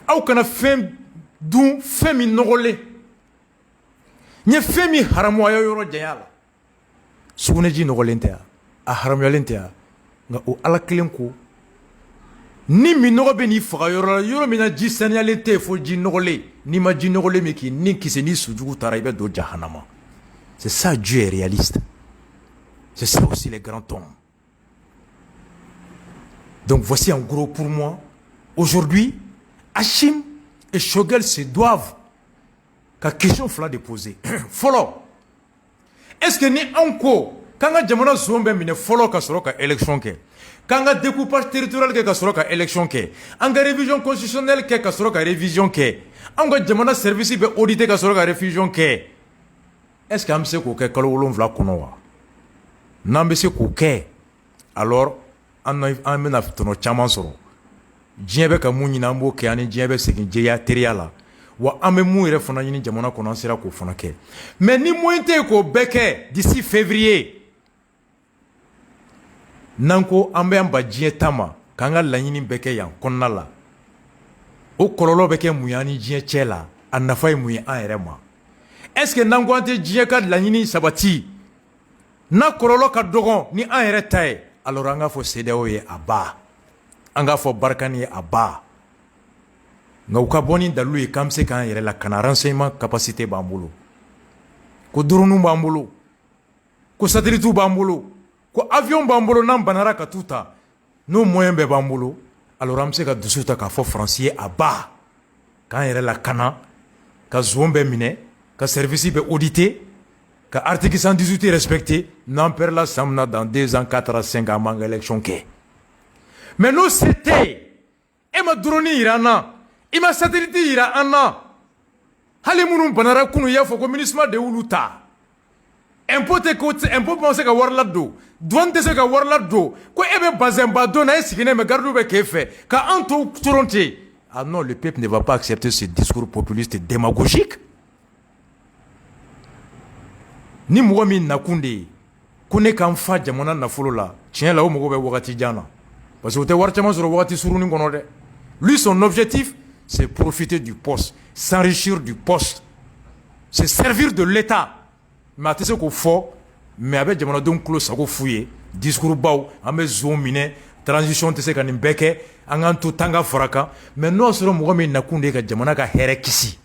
aw kana fɛn dun fɛn min nɔgɔlen n ye fɛn min haramuya yɔrɔ janya la sugunɛji nɔgɔlen tɛ a haramuyalen tɛ nka o ala kelen ko ni minɔgɔ bɛ n'i faga yɔrɔ la yɔrɔ min na ji saniyalen tɛ fo ji nɔgɔlen n'i ma ji nɔgɔlen min k'i ni kisi ni sujugu taara i bɛ don jahanama. C'est ça Dieu est réaliste. C'est ça aussi les grands hommes. Donc voici en gros pour moi aujourd'hui Hachim et Shogel se doivent qu'à question fla déposer. Follow. est-ce que ni anw ko k'an ka jamana zone bɛ minɛ fɔlɔ ka sɔrɔ ka élection kɛ, k'an ka découpage territorial kɛ ka sɔrɔ ka élection kɛ, an ka révision constitutionnelle kɛ ka sɔrɔ ka révision kɛ, anw ka jamana service bɛ auditer ka sɔrɔ ka révision kɛ, est-ce que an bɛ se k'o kɛ kalo 7 kɔnɔ wa? N'an bɛ se k'o kɛ alors an bɛna tɔnɔ caman sɔrɔ. Diɲɛ bɛ ka mun ɲini an b'o kɛ, ani diɲɛ bɛ segin jɛya teriya la, wa an bɛ mun yɛrɛ fana ɲini jamana kɔnɔ an sera k'o fana kɛ. Mais ni moyen tɛ yen k'o bɛɛ kɛ d'ici février, n'an ko an bɛ an ba diɲɛ ta ma k'an ka laɲini bɛɛ kɛ yan kɔnɔna la, o kɔlɔlɔ bɛ kɛ mun ye an ni diɲɛ cɛ la, a nafa ye mun ye an yɛrɛ ma? Est-ce que n'an ko an tɛ diɲɛ ka laɲini sabati, n'a kɔlɔlɔ ka dɔgɔ ni an yɛrɛ ta ye, alors an k'a fɔ CEDEAO ye a ba, an k'a fɔ Barkani ye a ba. Nka u ka bɔ ni dalilu ye k'an bɛ se k'an yɛrɛ lakana, renseignement capacité b'an bolo, ko drone b'an bolo, ko satellite b'an bolo, ko avion b'an bolo, n'an banara ka t'u ta, n'o moyen bɛɛ b'an bolo, alors an bɛ se ka dusu ta k'a fɔ Faransi ye a ba, k'an yɛrɛ lakana, ka zone bɛɛ minɛ, ka service bɛɛ auditer, ka article 118 respecter, n'an perd la samina dans 2 ans, 4 ans, 5 ans, an b'an ka élection kɛ. Mais n'o se tɛ yen, e ma drone yira an na, i ma satellite yira an na, hali minnu banara kunu y'a fɔ ko MINUSMA de y'olu ta, impôt tɛ ko impôt ma se ka wari ladon, douane tɛ se ka wari ladon, ko e bɛ bazin ba don na e sigilen bɛ gardiw bɛ k'e fɛ, ka an to toron ten. Ah non, le peuple ne va pas accepter ce discours populiste démagogique. Ni mɔgɔ min nakun de ye ko ne k'an fa jamana nafolo la, tiɲɛ la o mɔgɔ bɛ wagati jan na, parce que o tɛ wari caman sɔrɔ wagati surunin kɔnɔ dɛ. Lui son objectif c'est profiter du poste, s'enrichir du poste, c'est servir de l'État. Mais a tɛ se k'o fɔ, mais a bɛ jamanadenw tulo sago f'u ye, discours baw, an bɛ zone minɛ, transition tɛ se ka nin bɛɛ kɛ, an k'an to tanga fara kan. Mais n'o y'a sɔrɔ mɔgɔ min nakun de ye ka jamana ka hɛrɛ kisi,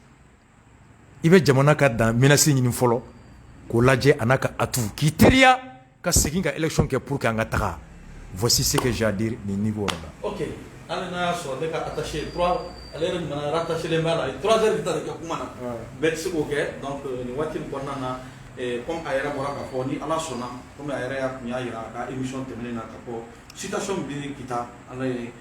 i bɛ jamana ka dan menace ɲini fɔlɔ, k'o lajɛ a n'a ka atu, k'i teriya ka segin ka élection kɛ pour que an ka taga. Voici ce que j'ai à dire nin niveau là. Ok, hali n'a y'a sɔrɔ ne ka attaché 3, ale yɛrɛ nana rattaché len b'a la 3 heures de temps de kɛ kuma na, bɛɛ tɛ se k'o kɛ, donc nin waati in kɔnɔna na, comme a yɛrɛ bɔra k'a fɔ ni Ala sɔnna, comme a yɛrɛ tun y'a yira a ka émission tɛmɛnen na ka fɔ situation min bɛ Kita, Ala ye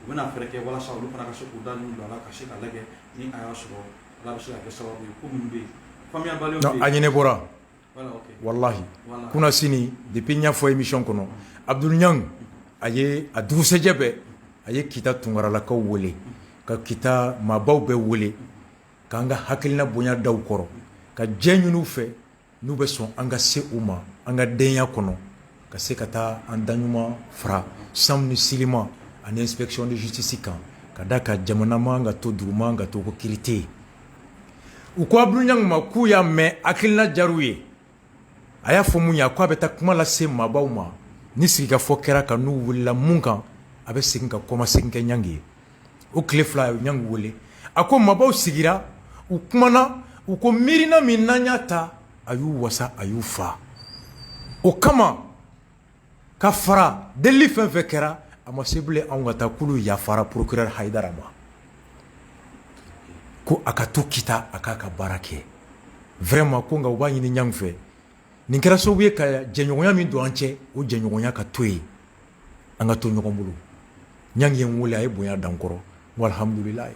u bɛna fɛɛrɛ kɛ walasa olu fana ka se k'u da ninnu don a la ka se ka lajɛ ni a y'a sɔrɔ Ala bɛ se ka kɛ sababu ye ko minnu bɛ yen, faamuyabaliw bɛ yen. A ɲinɛ bɔra. Voilà, ok. Wallahi. Kuna sini depuis n y'a fɔ émission kɔnɔ, Abdul Niang a ye a dugusɛjɛ bɛɛ a ye Kita tunkaralakaw wele, ka Kita maabaw bɛɛ wele, k'an ka hakilina bonya da u kɔrɔ, ka diɲɛ ɲini u fɛ n'u bɛ sɔn an ka se u ma an ka denya kɔnɔ, ka se ka taa an daɲuman fara SAMU ni SILIMA ani inspection de justice kan, ka da ka jamana man ka to duguma ka to ko kiiri tɛ yen. U ko Abdul Niang ma k'u y'a mɛn hakilina diyar'u ye, a y'a fɔ mun ye, a ko a bɛ taa kuma lase maabaw ma, ni sigikafɔ kɛra ka n'u wulila mun kan a bɛ segin ka kɔmasegin kɛ Niang ye. O tile 2 a ye Niang wele, a ko maabaw sigira, u kumana, u ko miirina min n'an y'a ta a y'u wasa a y'u fa, o kama ka fara delili fɛn fɛn kɛra a ma se bilen anw ka taa k'olu yafara procureur Hayidara ma, ko a ka to Kita a k'a ka baara kɛ. Vraiment ko nka u b'a ɲini Niang fɛ, nin kɛra sababu ye ka jɛɲɔgɔnya min don an cɛ, o jɛɲɔgɔnya ka to yen, an ka to ɲɔgɔn bolo. Niang ye n wele a ye bonya dan kɔrɔ, walhamdulilayi.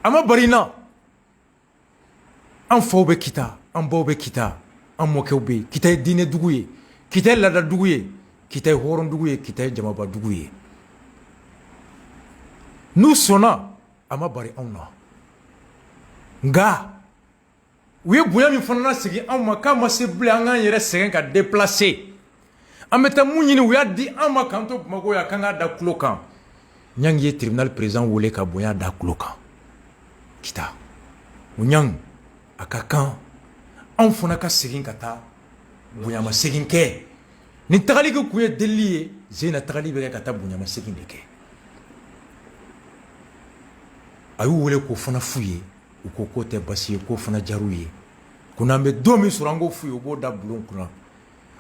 A ma bari n na, an faw bɛ Kita, an baw bɛ Kita, an mɔkɛw bɛ yen, Kita ye diinɛ dugu ye, Kita ye laada dugu ye, Kita ye hɔrɔn dugu ye, Kita ye jamaba dugu ye. N'u sɔnna a ma bari anw na, nka u ye bonya min fana sigi anw ma k'a ma se bilen an k'an yɛrɛ sɛgɛn ka déplacer, an bɛ taa mun ɲini u y'a di an ma k'an to Bamako yan k'an k'a da tulo kan. Niang ye tribunal président wele ka bonya da tulo kan Kita. O Niang a ka kan anw fana ka segin ka taa bonyama segin kɛ. Nin tagali kɛ kun ye delili ye, Zeyina tagali bɛ kɛ ka taa bonyama segin de kɛ. A y'u wele k'o fana f'u ye, u ko k'o tɛ basi ye, k'o fana diyar'u ye, ko n'an bɛ don min sɔrɔ an k'o f'u ye u b'o da bulon kunna.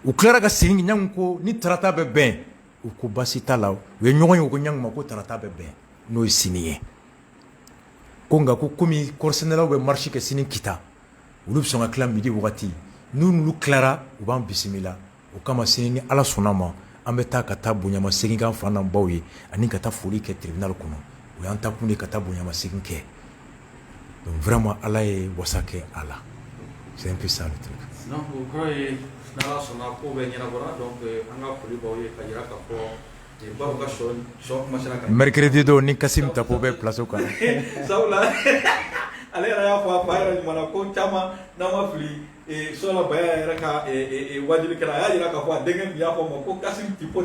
U tilara ka segin, Niang ko ni tarata bɛ bɛn, u ko basi t'a la, u ye ɲɔgɔn ye, u ko Niang ma ko tarata bɛ bɛn n'o ye sini ye. Ko nka ko komi kɔrisɛnɛlaw bɛ marche kɛ sini Kita, olu bɛ sɔn ka tila midi wagati, n'olu tilara u b'an bisimila o kama sini ni ala sɔnna ma an bɛ taa ka taa bonyamasegin k'an fa n'an baw ye ani ka taa foli kɛ tribunal kɔnɔ o y'an ta kun de ka taa bonyamasegin kɛ donc vraiment ala ye wasa kɛ a la c'est un peu ça le truc. non o kɔrɔ ye n'ala sɔnna ko bɛɛ ɲɛnabɔra donc an ka foli b'aw ye ka yira k'a fɔ baw ka sɔ commencera ka mercredi don ni Kasim Tapo bɛ place kan sabula ale yɛrɛ y'a fɔ a fa yɛrɛ ɲuman na ko caman n'an ma fili sɔla baya yɛrɛ ka wajuli kɛra a y'a yira k'a fɔ a denkɛ min y'a fɔ ma ko Kasim tipo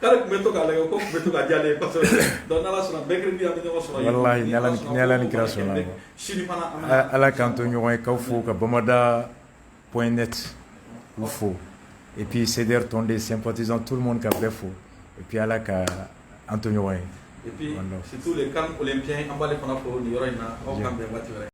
k'ale tun bɛ to k'a lajɛ ko tun bɛ to ka diya ale ye kosɛbɛ donc n'ala sɔnna mercredi an bɛ ɲɔgɔn sɔrɔ yen wallahi ni ala ni kira sɔnna sini fana ala k'an to ɲɔgɔn ye k'aw fo ka bamada.net u fo et puis CDR Tondé sympathisant tout le monde ka bɛɛ fo et puis ala ka an to ɲɔgɔn ye et puis surtout les calmes olympiens an b'ale fana fo nin yɔrɔ in na aw kan bɛn waati wɛrɛ